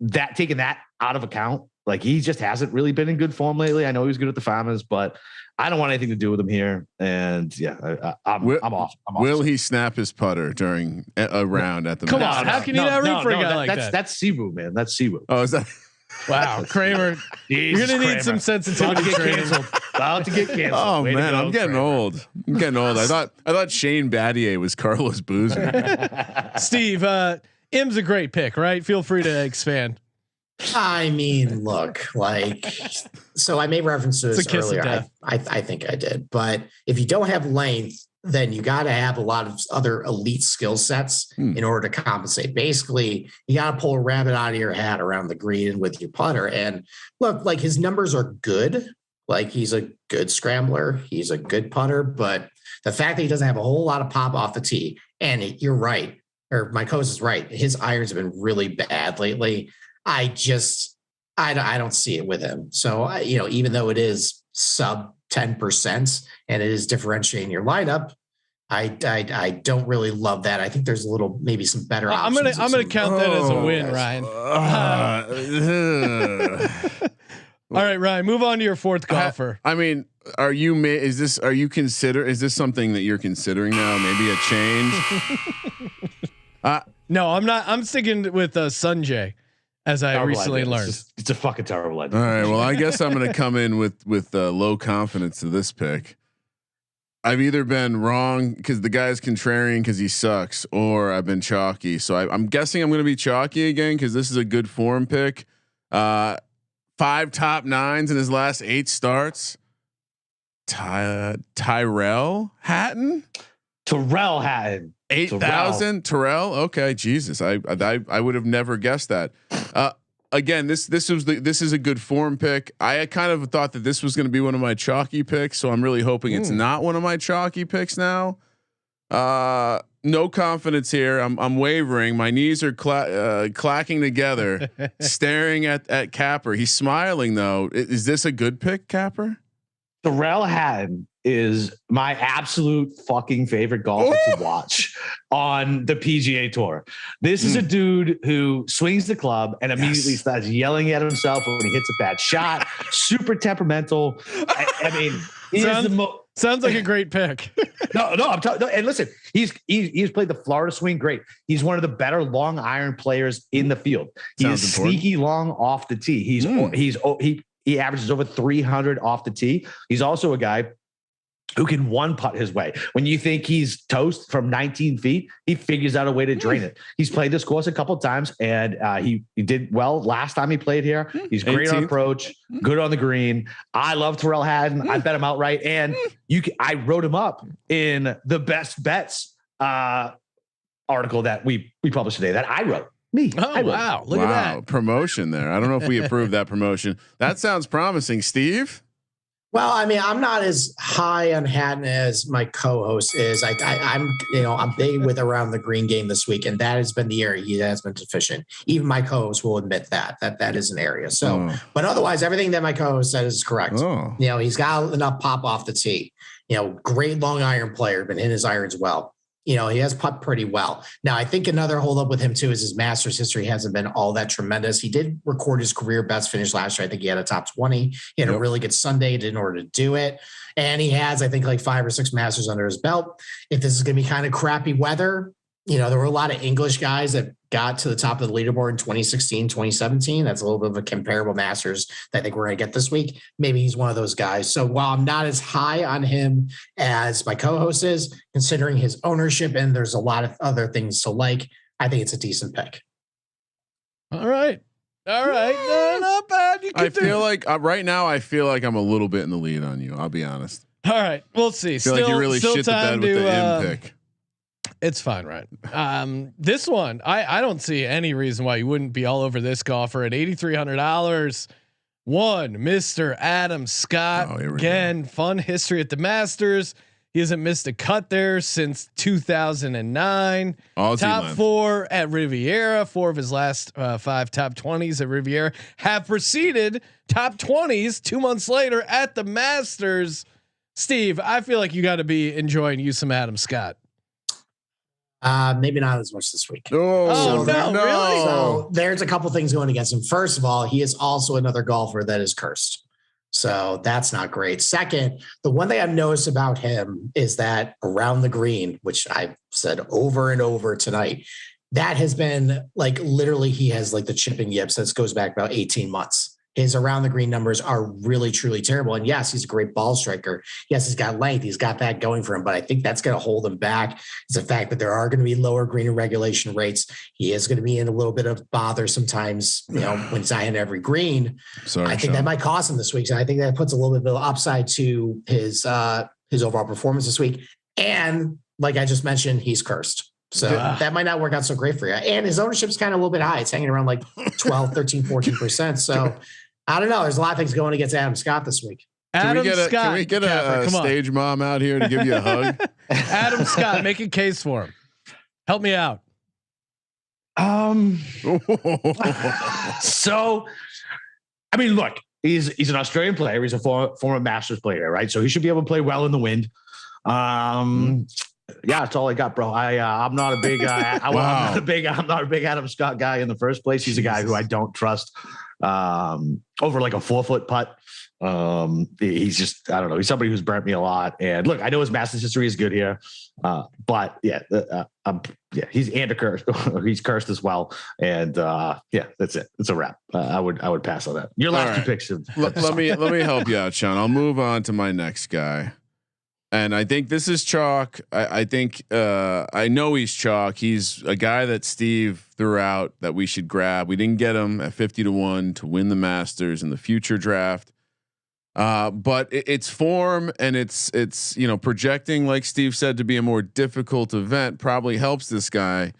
that, taking that out of account, like he just hasn't really been in good form lately. I know he was good at the Farmers, but I don't want anything to do with him here. And yeah, I'm off. Will he snap his putter during a round at the? Come on, how can you not root for a guy like that? That's Siwoo, man. That's Siwoo. Oh, is that? Wow, Kramer, you're gonna need some sensitivity training. About to get canceled. Oh man, I'm getting old. I thought Shane Battier was Carlos Boozer. Steve, M's a great pick, right? Feel free to expand. I mean, look, so I made reference to this earlier. I think I did, but if you don't have length, then you got to have a lot of other elite skill sets in order to compensate. Basically, you got to pull a rabbit out of your hat around the green with your putter. And look, like his numbers are good. Like he's a good scrambler. He's a good putter, but the fact that he doesn't have a whole lot of pop off the tee, and you're right, or my coach is right. His irons have been really bad lately. I don't see it with him. So, even though it is sub 10% and it is differentiating your lineup, I don't really love that. I think there's maybe some better options. I'm gonna count that as a win, Ryan. All right, Ryan, move on to your fourth golfer. I mean, is this something that you're considering now? Maybe a change? No, I'm not. I'm sticking with Sanjay, as I recently learned. It's a fucking terrible idea. All right. Well, I guess I'm going to come in with low confidence to this pick. I've either been wrong because the guy's contrarian because he sucks, or I've been chalky. So I'm guessing I'm going to be chalky again because this is a good form pick. 5 top 9s in his last 8 starts. Tyrell Hatton. 8,000 Terrell. Okay, Jesus, I would have never guessed that. Again, this is a good form pick. I kind of thought that this was going to be one of my chalky picks, so I'm really hoping it's not one of my chalky picks now. No confidence here. I'm wavering. My knees are clacking together, staring at Capper. He's smiling though. Is this a good pick, Capper? Tyrell Hatton is my absolute fucking favorite golfer to watch on the PGA Tour. This is a dude who swings the club and immediately starts yelling at himself when he hits a bad shot. Super temperamental. I mean, sounds like a great pick. No, and listen, he's played the Florida swing great. He's one of the better long iron players in the field. He's sneaky long off the tee. He averages over 300 off the tee. He's also a guy who can one putt his way. When you think he's toast from 19 feet, he figures out a way to drain it. He's played this course a couple of times, and he did well last time he played here. He's great 18th. On approach, good on the green. I love Tyrell Hatton. I bet him outright, and I wrote him up in the best bets article that we published today that I wrote. Wow. Look at that promotion there. I don't know if we approve that promotion. That sounds promising, Steve. Well, I mean, I'm not as high on Hatton as my co-host is. I'm big with around the green game this week, and that has been the area he has been deficient. Even my co-host will admit that is an area. So, but otherwise, everything that my co-host said is correct. He's got enough pop off the tee. Great long iron player, been hitting his irons well. He has putt pretty well. Now, I think another holdup with him too is his Masters history hasn't been all that tremendous. He did record his career best finish last year. I think he had a top 20. He had a really good Sunday in order to do it. And he has, I think, like 5 or 6 Masters under his belt. If this is going to be kind of crappy weather, there were a lot of English guys that got to the top of the leaderboard in 2016, 2017. That's a little bit of a comparable Masters that I think we're going to get this week. Maybe he's one of those guys. So while I'm not as high on him as my co-host is, considering his ownership and there's a lot of other things to like, I think it's a decent pick. All right. No, not bad. I feel like right now, I feel like I'm a little bit in the lead on you. I'll be honest. All right. We'll see. I feel like you really shit the bed with the M pick. It's fine, right? This one, I don't see any reason why you wouldn't be all over this golfer at $8,300. One, Mr. Adam Scott. Again, fun history at the Masters. He hasn't missed a cut there since 2009. Top 4 at Riviera. 4 of his last 5 top 20s at Riviera have preceded top 20s 2 months later at the Masters. Steve, I feel like you got to be enjoying you some Adam Scott. Maybe not as much this week. No, really? So there's a couple things going against him. First of all, he is also another golfer that is cursed. So that's not great. Second, the one thing I've noticed about him is that around the green, which I've said over and over tonight, that has been like literally he has like the chipping yips. This goes back about 18 months. His around the green numbers are really, truly terrible. And yes, he's a great ball striker. Yes, he's got length. He's got that going for him. But I think that's going to hold him back. It's the fact that there are going to be lower green and regulation rates. He is going to be in a little bit of bother sometimes, when he's not in every green. I think that might cost him this week. And I think that puts a little bit of upside to his overall performance this week. And like I just mentioned, he's cursed. So that might not work out so great for you. And his ownership's kind of a little bit high. It's hanging around like 12, 13, 14%. So I don't know. There's a lot of things going against Adam Scott this week. Can we get a stage mom out here to give you a hug? Adam Scott, make a case for him. Help me out. So, I mean, look, he's an Australian player. He's a former Masters player, right? So he should be able to play well in the wind. Yeah, that's all I got, bro. I'm not a big I'm not a big Adam Scott guy in the first place. He's a guy who I don't trust over like a 4-foot putt. He's just, I don't know. He's somebody who's burnt me a lot. And look, I know his Masters history is good here. But he's cursed. He's cursed as well. And that's it. It's a wrap. I would pass on that. Your last two picks. Let me help you out, Sean. I'll move on to my next guy. And I think this is chalk. I think I know he's chalk. He's a guy that Steve threw out that we should grab. We didn't get him at 50-1 to win the Masters in the future draft. But it's form and it's projecting, like Steve said, to be a more difficult event probably helps this guy.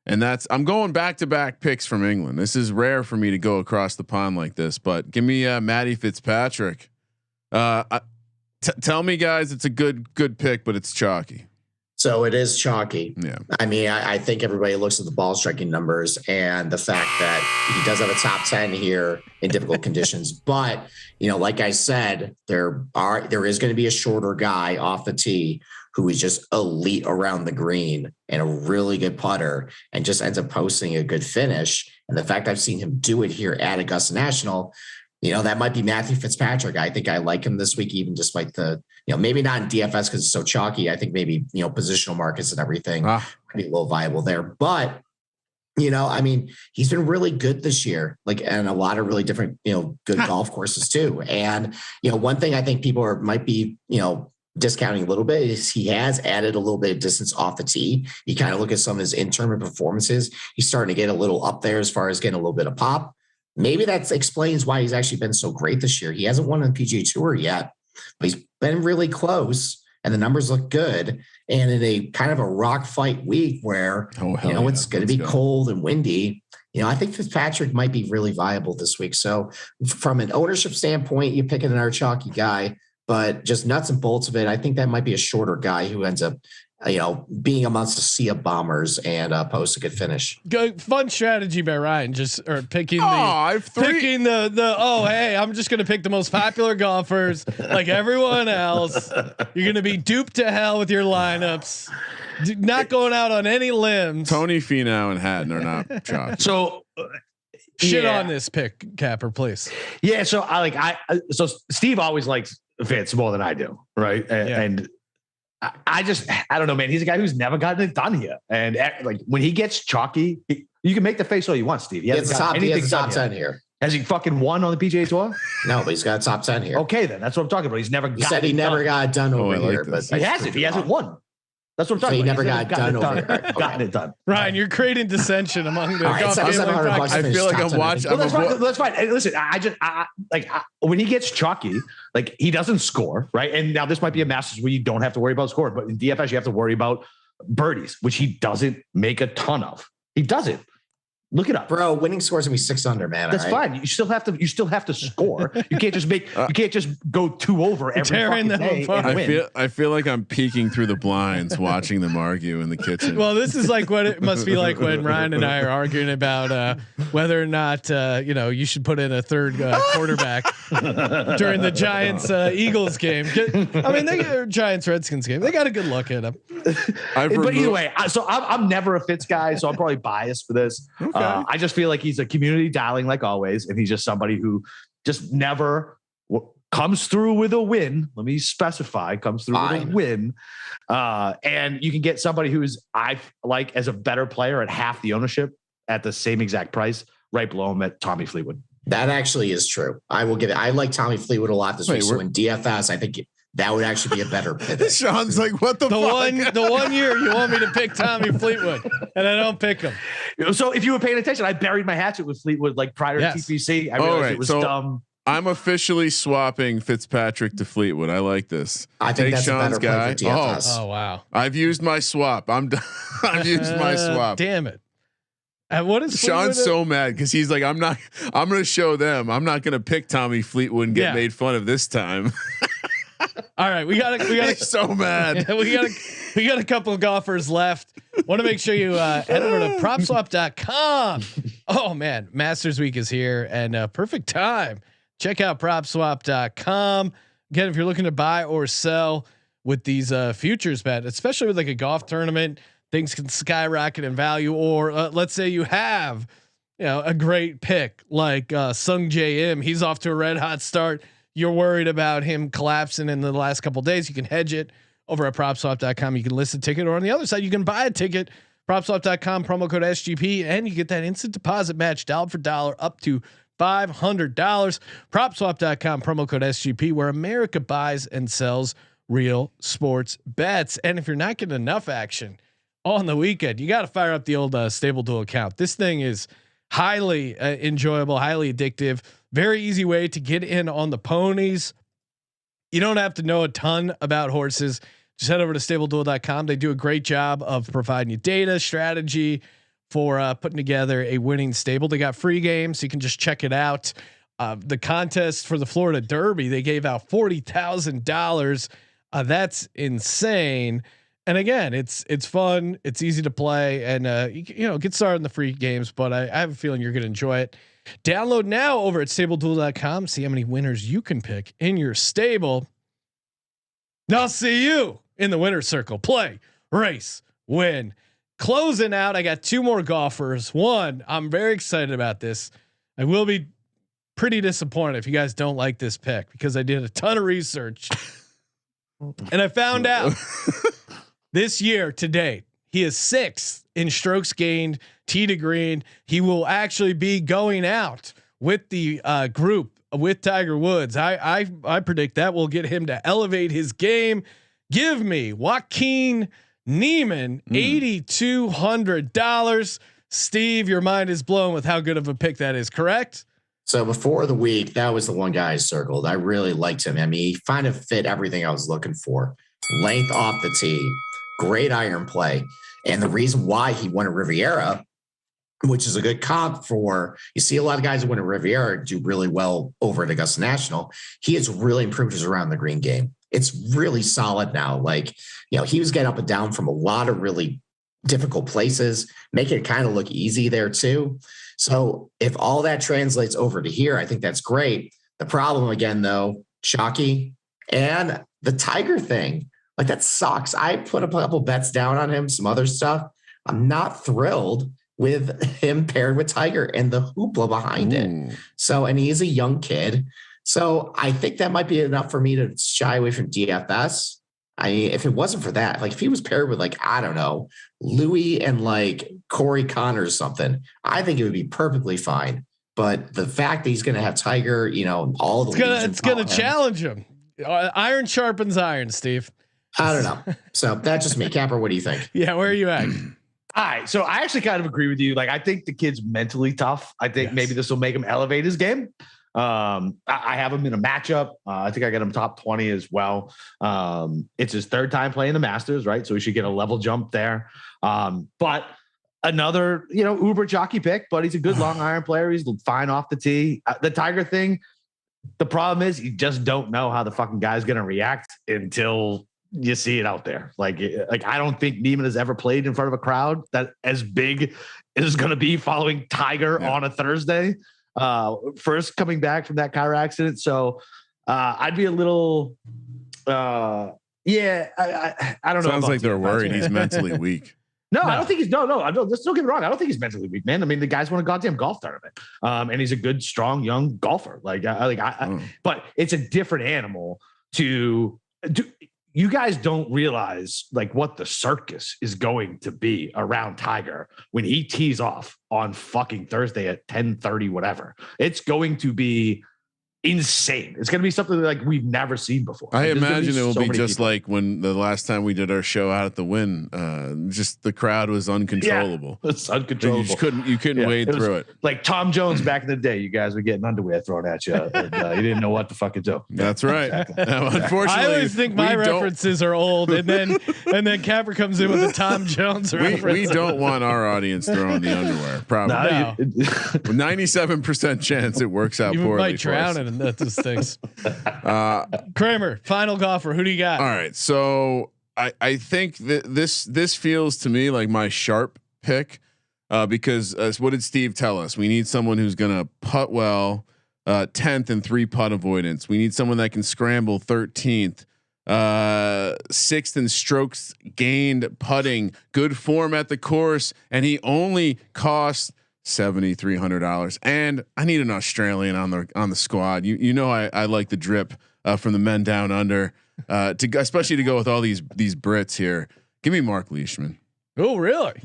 And I'm going back-to-back picks from England. This is rare for me to go across the pond like this, but give me Matty Fitzpatrick. Tell me, guys, it's a good pick, but it's chalky. So it is chalky. Yeah. I mean, I think everybody looks at the ball striking numbers and the fact that he does have a top 10 here in difficult conditions. But, like I said, there is going to be a shorter guy off the tee who is just elite around the green and a really good putter and just ends up posting a good finish. And the fact I've seen him do it here at Augusta National, that might be Matthew Fitzpatrick. I think I like him this week, even despite the, maybe not in DFS because it's so chalky. I think maybe, positional markets and everything might be a little viable there. But, I mean, he's been really good this year, and a lot of really different, good golf courses too. And, one thing I think people might be, discounting a little bit is he has added a little bit of distance off the tee. You kind of look at some of his interim performances. He's starting to get a little up there as far as getting a little bit of pop. Maybe that explains why he's actually been so great this year. He hasn't won on the PGA Tour yet, but he's been really close and the numbers look good. And in a kind of a rock fight week where, it's going to be cold and windy, I think Fitzpatrick might be really viable this week. So from an ownership standpoint, you're picking another chalky guy, but just nuts and bolts of it, I think that might be a shorter guy who ends up being amongst a sea of bombers and post a good finish. Fun strategy by Ryan, picking I'm just going to pick the most popular golfers like everyone else. You're going to be duped to hell with your lineups. Not going out on any limbs. Tony Finau and Hatton are not chalky. So shit on this pick, Capper, please. Yeah. So so Steve always likes Fitz more than I do. Right. And I don't know, man. He's a guy who's never gotten it done here. And when he gets chalky, you can make the face all you want, Steve. He has top 10 here. Has he fucking won on the PGA Tour? No, but he's got a top 10 here. Okay, then that's what I'm talking about. He's never. He said he never got it done over here, but he hasn't. He hasn't won. That's what I'm talking about. He never got done over here. Gotten it done. Ryan, you're creating dissension among the. I feel like I'm watching. Well, that's fine. Hey, listen, when he gets chalky, he doesn't score, right? And now this might be a Masters where you don't have to worry about score, but in DFS you have to worry about birdies, which he doesn't make a ton of. He doesn't. Look it up, bro. Winning scores gonna be 6 under, man. That's fine. You still have to score. You can't just you can't just go 2 over every fucking day and win. I feel like I'm peeking through the blinds, watching them argue in the kitchen. Well, this is like what it must be like when Ryan and I are arguing about whether or not you should put in a third quarterback during the Giants Eagles game. Giants Redskins game. They got a good look at him. But either way, I'm never a Fitz guy, so I'm probably biased for this. Okay. I just feel like he's a community darling, like always, and he's just somebody who just never comes through with a win. Let me specify: comes through with a win. And you can get somebody who's I like as a better player at half the ownership at the same exact price, right below him at Tommy Fleetwood. That actually is true. I will give it. I like Tommy Fleetwood a lot this week. So in DFS, I think that would actually be a better pivot. Sean's like, what the fuck? The 1 year you want me to pick Tommy Fleetwood and I don't pick him. So if you were paying attention, I buried my hatchet with Fleetwood prior to TPC. I realized it was dumb. I'm officially swapping Fitzpatrick to Fleetwood. I like this. I think that's Sean's a better play for DFS. Oh wow! I've used my swap. I've used my swap. Damn it! What is Sean's so mad because he's like, I'm going to show them. I'm not going to pick Tommy Fleetwood and get made fun of this time. All right, we got He's so mad. we got a couple of golfers left. Want to make sure you head over to PropSwap.com. Oh man, Masters Week is here and perfect time. Check out PropSwap.com. Again, if you're looking to buy or sell, with these futures bet, especially with like a golf tournament. Things can skyrocket in value, or let's say you have, a great pick like Sung J M. He's off to a red hot start. You're worried about him collapsing in the last couple of days. You can hedge it over at PropSwap.com. You can list a ticket, or on the other side, you can buy a ticket. PropSwap.com, promo code SGP, and you get that instant deposit match dollar for dollar up to $500. PropSwap.com, promo code SGP, where America buys and sells real sports bets. And if you're not getting enough action on the weekend, you got to fire up the old Stable Duel account. This thing is highly enjoyable, highly addictive, very easy way to get in on the ponies. You don't have to know a ton about horses. Just head over to StableDuel.com. They do a great job of providing you data, strategy for putting together a winning stable. They got free games, so you can just check it out. The contest for the Florida Derby, they gave out $40,000. That's insane. And again, it's fun. It's easy to play, and get started in the free games. But I have a feeling you're going to enjoy it. Download now over at StableDuel.com. See how many winners you can pick in your stable. Now I'll see you in the winner's circle. Play, race, win. Closing out, I got two more golfers. One, I'm very excited about this. I will be pretty disappointed if you guys don't like this pick, because I did a ton of research and I found out this year to date, he is 6th in strokes gained, tee to green. He will actually be going out with the group with Tiger Woods. I predict that will get him to elevate his game. Give me Joaquin Niemann, $8,200. Steve, your mind is blown with how good of a pick that is, correct? So before the week, that was the one guy I circled. I really liked him. I mean, he kind of fit everything I was looking for. Length off the tee, great iron play. And the reason why he won a Riviera, which is a good comp for, you see a lot of guys who win a Riviera do really well over at Augusta National. He has really improved his around the green game. It's really solid now. He was getting up and down from a lot of really difficult places, making it kind of look easy there too. So if all that translates over to here, I think that's great. The problem again, though, Shockey and the Tiger thing, that sucks. I put a couple bets down on him, some other stuff. I'm not thrilled with him paired with Tiger and the hoopla behind it. So, and he's a young kid. So I think that might be enough for me to shy away from DFS. If it wasn't for that, if he was paired with I don't know, Louis and Corey Connor or something, I think it would be perfectly fine. But the fact that he's going to have Tiger, all the it's going to challenge him. Iron sharpens iron, Steve. I don't know. So that's just me. Capper, what do you think? Yeah, where are you at? All right, so I actually kind of agree with you. I think the kid's mentally tough. I think maybe this will make him elevate his game. I have him in a matchup. I think I got him top 20 as well. It's his third time playing the Masters, right? So he should get a level jump there. But another, uber jockey pick, but he's a good long iron player. He's fine off the tee. The Tiger thing, the problem is you just don't know how the fucking guy's going to react until you see it out there. I don't think Neiman has ever played in front of a crowd that as big is going to be following Tiger on a Thursday. First coming back from that car accident. So I'd be a little, I don't know. Sounds like they're worried he's mentally weak. No, I don't think he's no. Let's don't get me wrong. I don't think he's mentally weak, man. I mean, the guy's won a goddamn golf tournament, and he's a good, strong, young golfer. But it's a different animal to do. You guys don't realize what the circus is going to be around Tiger when he tees off on fucking Thursday at 10:30, whatever. It's going to be insane. It's going to be something we've never seen before. I imagine it will be just people. Like when the last time we did our show out at the Wynn, just the crowd was uncontrollable. Yeah, it's uncontrollable. You couldn't wade through it. Like Tom Jones back in the day, you guys were getting underwear thrown at you, and you didn't know what to fucking do. That's right. Unfortunately, I always think my references are old, and then Capper comes in with a Tom Jones reference. We don't want our audience throwing the underwear. Probably 97% chance it works out poorly. Might drown in those things. Kramer, final golfer. Who do you got? All right, so I think that this feels to me like my sharp pick because what did Steve tell us? We need someone who's gonna putt well, 10th and 3 putt avoidance. We need someone that can scramble 13th 6th in strokes gained putting, good form at the course, and he only cost $7,300. And I need an Australian on the squad. You know I like the drip from the men down under, especially to go with all these Brits here. Give me Mark Leishman. Oh, really?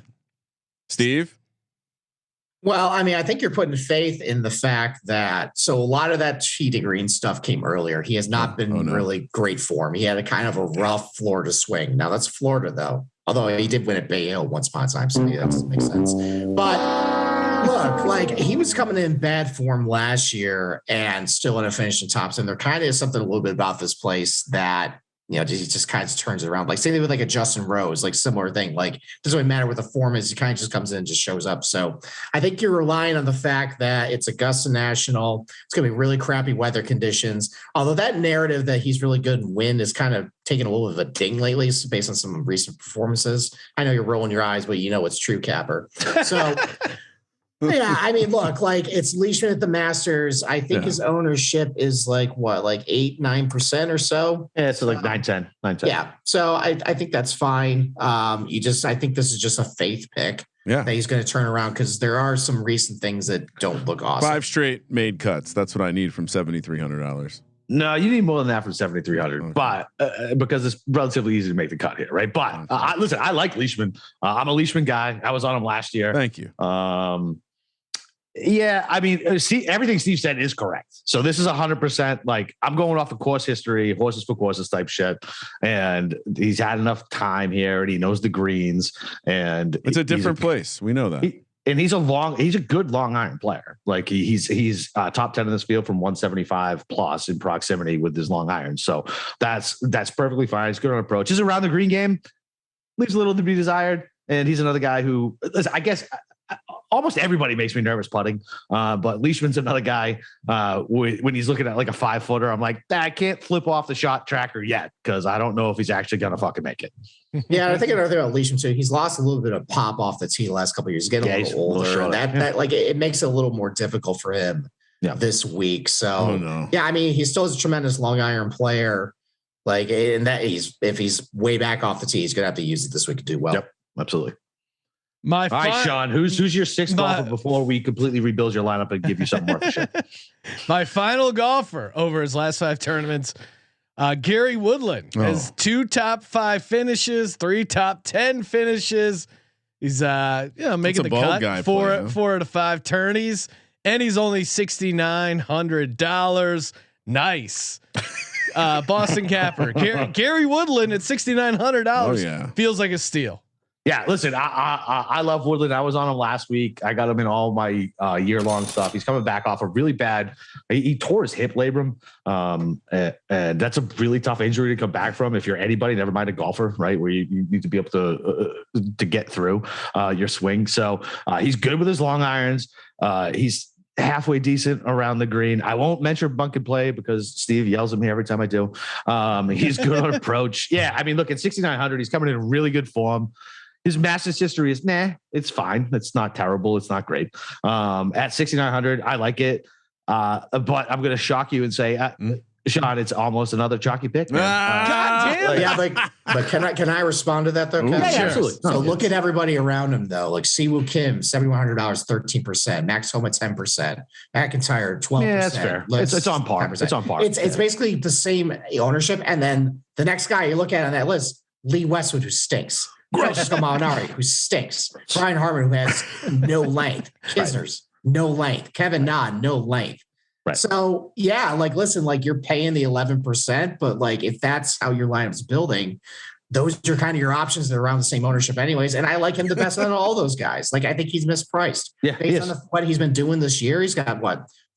Steve? Well, I mean, I think you're putting faith in the fact that a lot of that cheating green stuff came earlier. He has not been really great form. He had a kind of a rough Florida swing. Now that's Florida though, although he did win at Bay Hill once upon a time, so maybe that doesn't make sense. But look, like he was coming in bad form last year and still in a finishing top 10. There kind of is something a little bit about this place that, he just kind of turns it around. Like same thing with like a Justin Rose, like similar thing. Like doesn't really matter what the form is. He kind of just comes in and just shows up. So I think you're relying on the fact that it's Augusta National. It's going to be really crappy weather conditions. Although that narrative that he's really good in wind is kind of taking a little bit of a ding lately based on some recent performances. I know you're rolling your eyes, but it's true, Capper. So yeah, I mean, look, like it's Leishman at the Masters. I think his ownership is like 8-9% or so. Yeah, so like 9-10. Yeah, so I think that's fine. I think this is just a faith pick. Yeah, that he's going to turn around because there are some recent things that don't look awesome. 5 straight made cuts. That's what I need from $7,300. No, you need more than that from 7,300, okay. But because it's relatively easy to make the cut here, right? But listen, I like Leishman. I'm a Leishman guy. I was on him last year. Thank you. Yeah, I mean, see, everything Steve said is correct. So this is 100%. Like I'm going off of course history, horses for courses type shit, and he's had enough time here, and he knows the greens, and it's a different place. We know that. He's a good long iron player. Like he's top 10 in this field from 175 plus in proximity with his long iron. So that's perfectly fine. He's good on approach. He's around the green game, leaves a little to be desired. And he's another guy who, I guess, almost everybody makes me nervous putting. But Leishman's another guy when he's looking at like a 5-footer, I'm like, I can't flip off the shot tracker yet because I don't know if he's actually going to fucking make it. Yeah, I think another thing about Leishman too, he's lost a little bit of pop off the tee the last couple of years. He's getting a little older. And that like it makes it a little more difficult for him this week. So yeah, I mean, he still is a tremendous long iron player. Like, and that if he's way back off the tee, he's gonna have to use it this week to do well. Yep, absolutely. All right, Sean, who's your 6th golfer before we completely rebuild your lineup and give you something more for shit? My final golfer over his last 5 tournaments, Gary Woodland has 2 top 5 finishes, 3 top 10 finishes. He's making the cut 4 out of 5 tourneys, and he's only $6,900. Nice. Boston Capper, Gary Woodland at $6,900 feels like a steal. Yeah, listen, I love Woodland. I was on him last week. I got him in all my year-long stuff. He's coming back off a really bad. He tore his hip labrum, and that's a really tough injury to come back from. If you're anybody, never mind a golfer, right, where you need to be able to get through your swing. So he's good with his long irons. He's halfway decent around the green. I won't mention bunk and play because Steve yells at me every time I do. He's good on approach. Yeah, I mean, look at 6,900. He's coming in really good form. His Masters history is it's fine. It's not terrible. It's not great. At 6,900, I like it. But I'm going to shock you and say, Sean, it's almost another chalky pick. God damn. But can I respond to that though? Yeah, absolutely. So look at everybody around him though. Like Siwoo Kim, $7,100, 13%. Max Homa, 10%. McIntyre, 12%. Yeah, that's fair. It's on par. 10%. It's on par. It's basically the same ownership. And then the next guy you look at on that list, Lee Westwood, who stinks. Francesco Molinari, who stinks. Brian Harman, who has no length. Kisner's no length. Kevin Na, no length. Right. So yeah, like listen, like you're paying the 11%, but like if that's how your lineup's building, those are kind of your options that are around the same ownership anyways. And I like him the best out of all those guys. Like I think he's mispriced. Yeah, based on what he's been doing this year. He's got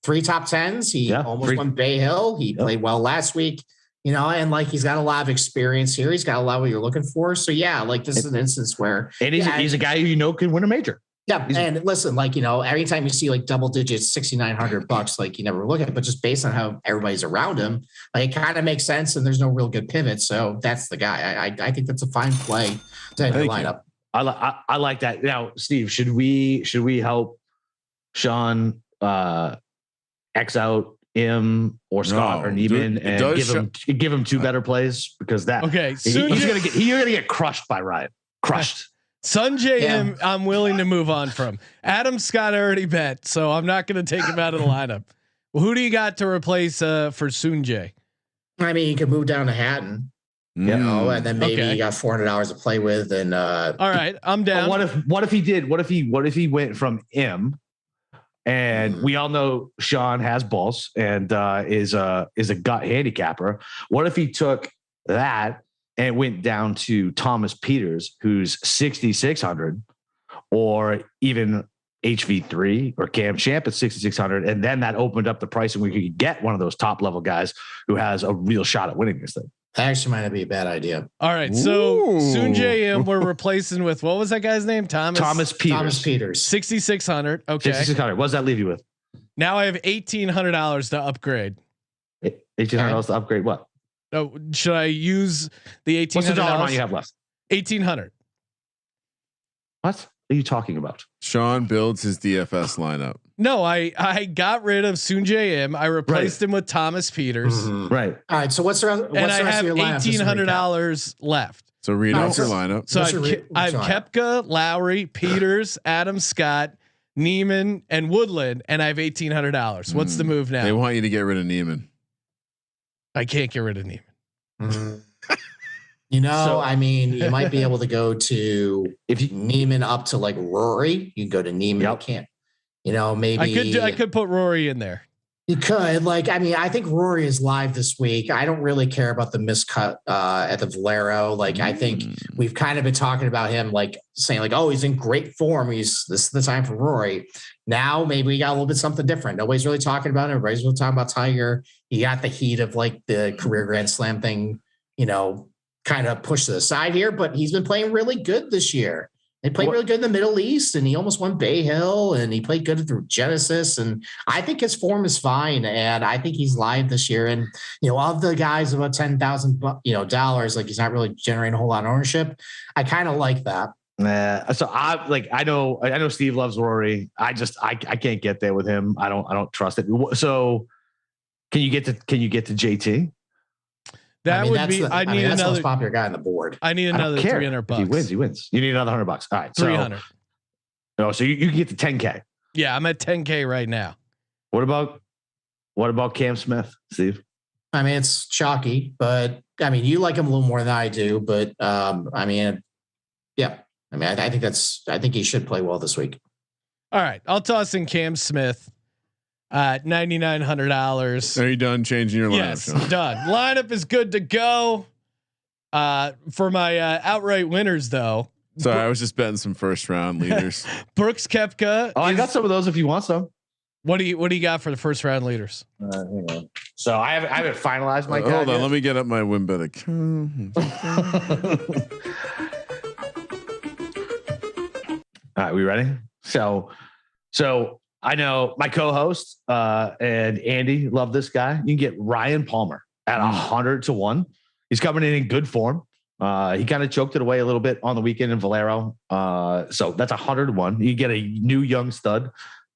3 top 10s. He almost won Bay Hill. He played well last week. And like he's got a lot of experience here. He's got a lot of what you're looking for. So yeah, like this is an instance where he's a guy who can win a major. Yeah, and listen, like every time you see like double digits, $6,900, like you never look at it, but just based on how everybody's around him, like it kind of makes sense. And there's no real good pivot, so that's the guy. I think that's a fine play to enter lineup. I like that. Now, Steve, should we help Sean X out Im or Scott or Neiman and give him two better plays because that he's gonna get crushed by Ryan. Crushed. Sunjay Im, I'm willing to move on from. Adam Scott I already bet, so I'm not going to take him out of the lineup. Well, who do you got to replace for Sunjay? I mean, you could move down to Hatton, you know, and then maybe you got $400 to play with. And all right, I'm down. What if he went from Im, and we all know Sean has balls and is a gut handicapper. What if he took that and went down to Thomas Peters, who's 6,600, or even HV3 or Cam Champ at 6,600, and then that opened up the price, and we could get one of those top level guys who has a real shot at winning this thing. That actually might not be a bad idea. All right, so Sunjay Im we're replacing with what was that guy's name? Thomas Peters. 6,600. Okay, 6,600. What does that leave you with? Now I have $1,800 to upgrade. $1,800 to upgrade what? Oh, should I use the $1,800? What's the dollar amount you have left? 1,800. What are you talking about? Sean builds his DFS lineup. No, I got rid of Sunjay Im. I replaced him with Thomas Peters. Mm-hmm. Right. All right. So what's the rest? And I have $1,800 left. So read out your lineup. So I've Koepka, Lowry, Peters, Adam Scott, Neiman, and Woodland, and I have $1,800. What's the move now? They want you to get rid of Neiman. I can't get rid of Neiman. You know, I mean, you might be able to go to Neiman up to like Rory. You can go to Neiman. You can't. You know, maybe I could put Rory in there. You could. Like, I mean, I think Rory is live this week. I don't really care about the miscut at the Valero. Like, I think we've kind of been talking about him, like saying, like, oh, he's in great form. This is the time for Rory. Now maybe we got a little bit something different. Nobody's really talking about it. Everybody's really talking about Tiger. He got the heat of like the career Grand Slam thing, you know, kind of pushed to the side here, but he's been playing really good this year. They played really good in the Middle East, and he almost won Bay Hill, and he played good through Genesis. And I think his form is fine, and I think he's live this year. And you know, of the guys about $10,000, like he's not really generating a whole lot of ownership. I kind of like that. So I know Steve loves Rory. I can't get there with him. I don't trust it. So can you get to JT? That would be. I need that's another the most popular guy on the board. I need another $300. He wins. You need another $100. All right, 300. So you can get to 10K. Yeah, I'm at 10K right now. What about Cam Smith, Steve? I mean, it's chalky, but I mean, you like him a little more than I do. But I mean, yeah. I mean, I think he should play well this week. All right, I'll toss in Cam Smith. $9,900. Are you done changing your lineup? Yes, done. Lineup is good to go. For my outright winners, though. Sorry, I was just betting some first round leaders. Brooks Koepka. I got some of those if you want some. What do you got for the first round leaders? Hang on. So I haven't finalized my. Hold on, let me get up my WinBet account. All right, we ready? So I know my co-host and Andy love this guy. You can get Ryan Palmer at 100-1. He's coming in good form. He kind of choked it away a little bit on the weekend in Valero. So that's 100-1. You get a new young stud,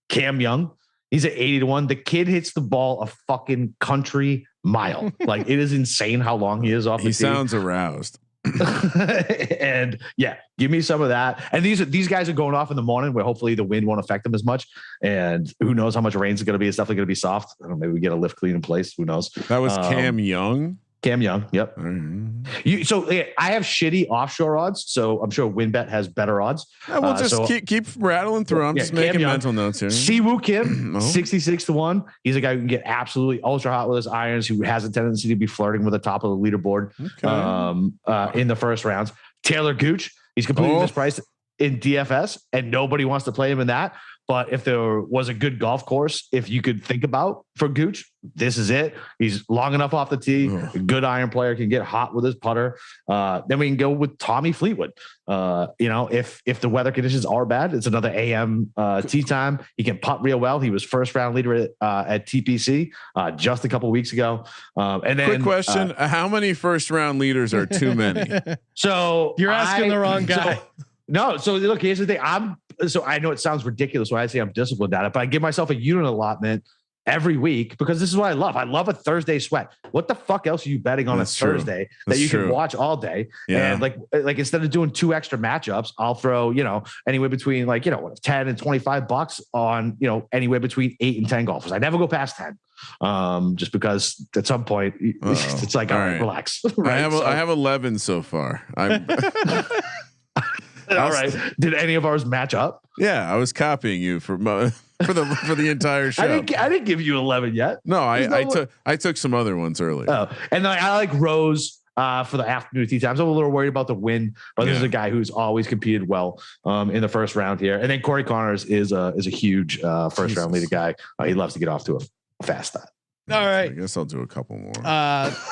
Cam Young. He's at 80-1. The kid hits the ball a fucking country mile. Like it is insane how long he is off. He sounds aroused. And yeah, give me some of that. And these guys are going off in the morning where hopefully the wind won't affect them as much. And who knows how much rain is going to be? It's definitely going to be soft. I don't know, maybe we get a lift clean in place. Who knows? That was Cam Young. Cam Young. Yep. So I have shitty offshore odds. So I'm sure WinBet has better odds. Yeah, we'll just keep rattling through. I'm just making mental notes here. Siwoo Kim, 66-1. He's a guy who can get absolutely ultra hot with his irons, who has a tendency to be flirting with the top of the leaderboard in the first rounds. Taylor Gooch, he's completely mispriced in DFS, and nobody wants to play him in that. But if there was a good golf course, if you could think about for Gooch, this is it. He's long enough off the tee. A good iron player, can get hot with his putter. Then we can go with Tommy Fleetwood. If the weather conditions are bad, it's another AM tee time. He can putt real well. He was first round leader at TPC just a couple of weeks ago. And then quick question: how many first round leaders are too many? So you're asking the wrong guy. So look, here's the thing. I know it sounds ridiculous when I say I'm disciplined at it, but I give myself a unit allotment every week because this is what I love. I love a Thursday sweat. What the fuck else are you betting on a Thursday that you can watch all day? Yeah. And like instead of doing 2 extra matchups, I'll throw, anywhere between 10 and $25 on, anywhere between 8 and 10 golfers. I never go past 10. Just because at some point it's like, all right, relax. Right? I have 11 so far. All right. Did any of ours match up? Yeah, I was copying you for the entire show. I didn't give you 11 yet. No, I took some other ones earlier. Oh, and then I like Rose for the afternoon tee times. I'm a little worried about the win, but this is a guy who's always competed well in the first round here. And then Corey Connors is a huge first round leader guy. He loves to get off to a fast start. All right. I guess I'll do a couple more.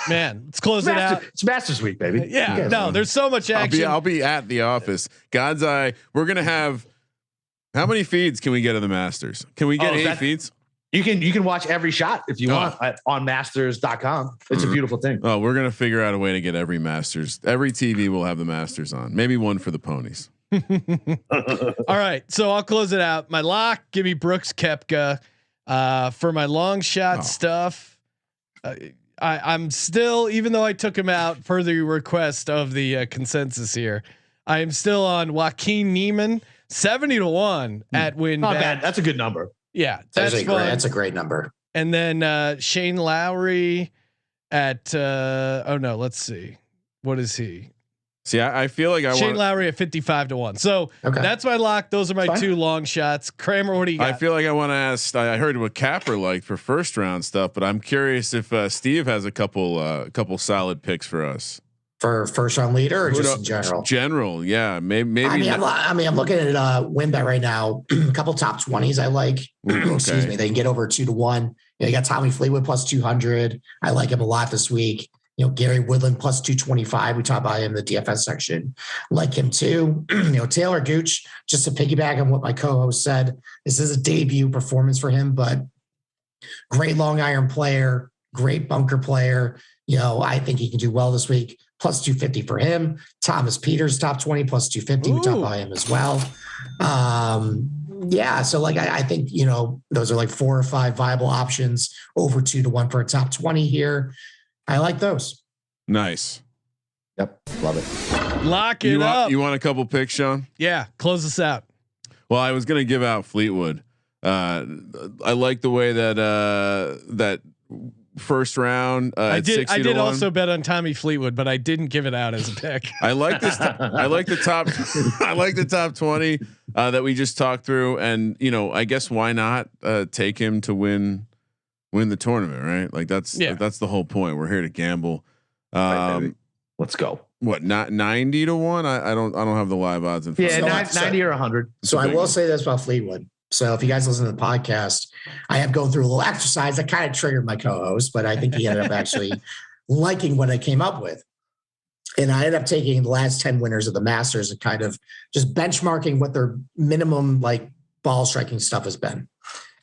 Man, let's close it out. It's Masters week, baby. Yeah. No, there's so much action. I'll be at the office. God's eye. We're gonna have. How many feeds can we get of the Masters? Can we get 8 feeds? You can watch every shot if you want on Masters.com. It's a beautiful thing. Oh, we're gonna figure out a way to get every Masters. Every TV will have the Masters on. Maybe one for the ponies. All right, so I'll close it out. My lock, give me Brooks Koepka. For my long shot stuff, I'm still, even though I took him out per the request of the consensus here, I am still on Joaquin Niemann, 70-1 at win. Not bad. That's a good number. Yeah, that's a great number. And then Shane Lowry at let's see, what is he? See, I feel like Shane Lowry at 55-1. So that's my lock. Those are my 2 long shots. Kramer, what do you got? I feel like I want to ask. I heard what Capper liked for first round stuff, but I'm curious if Steve has a couple solid picks for us for first round leader or just in general. General, yeah, maybe. I'm looking at WinBet right now. A couple top 20s I like. Excuse me, they can get over 2-1. You got Tommy Fleetwood plus 200. I like him a lot this week. Gary Woodland plus 225. We talked about him in the DFS section. Like him too. Taylor Gooch, just to piggyback on what my co-host said, this is a debut performance for him, but great long iron player, great bunker player. I think he can do well this week. Plus 250 for him. Thomas Peters, top 20, plus 250. We talked about him as well. So I think, those are like 4 or 5 viable options over 2-1 for a top 20 here. I like those. Nice. Yep. Love it. Lock it up. You want a couple picks, Sean? Yeah. Close us out. Well, I was going to give out Fleetwood. I like the way that first round. I did also bet on Tommy Fleetwood, but I didn't give it out as a pick. I like this. I like the top. I like the top 20 that we just talked through, and I guess why not take him to win the tournament, right? Like that's the whole point. We're here to gamble. Right, let's go. What, not 90-1? I don't have the live odds in front. Yeah, 90 or 100. So I will say this about Fleetwood. So if you guys listen to the podcast, I have gone through a little exercise that kind of triggered my co-host, but I think he ended up actually liking what I came up with. And I ended up taking the last 10 winners of the Masters and kind of just benchmarking what their minimum ball striking stuff has been.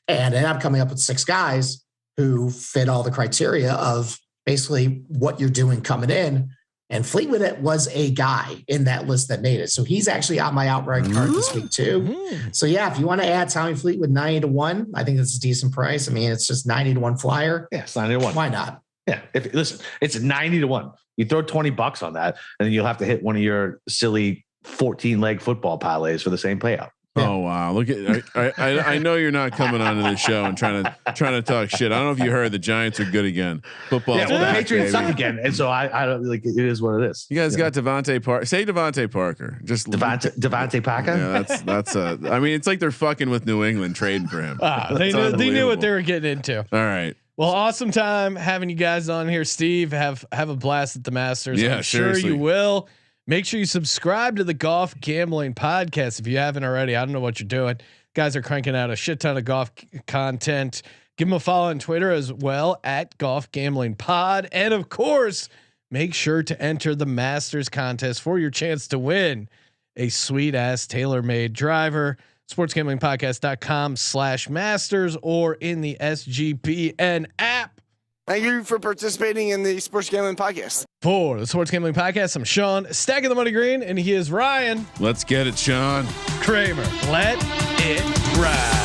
And ended up coming up with 6 guys who fit all the criteria of basically what you're doing coming in. And Fleetwood was a guy in that list that made it. So he's actually on my outright card this week too. So yeah, if you want to add Tommy Fleetwood 90-1, I think that's a decent price. I mean, it's just 90-1 flyer. Yeah, it's 90-1. Why not? Yeah. Listen, it's 90-1. You throw $20 on that, and then you'll have to hit one of your silly 14-leg football parlays for the same payout. Yeah. Oh wow! Look at I know you're not coming onto the show and trying to talk shit. I don't know if you heard the Giants are good again. Football. Yeah, well, the Patriots suck again, and so I don't like it is what it is. You guys got Devontae Parker. Say Devontae Parker. Just Devontae Parker. Yeah, that's I mean, it's like they're fucking with New England trading for him. They knew what they were getting into. All right. Well, awesome time having you guys on here, Steve. Have a blast at the Masters. Yeah, I'm sure seriously. you will. Make sure you subscribe to the Golf Gambling Podcast if you haven't already. I don't know what you're doing. Guys are cranking out a shit ton of golf content. Give them a follow on Twitter as well at Golf Gambling Pod. And of course, make sure to enter the Masters contest for your chance to win a sweet ass tailor-made driver. sportsgamblingpodcast.com/masters or in the SGPN app. Thank you for participating in the Sports Gambling Podcast. For the Sports Gambling Podcast, I'm Sean, stacking the money green, and he is Ryan. Let's get it, Sean. Kramer. Let it ride.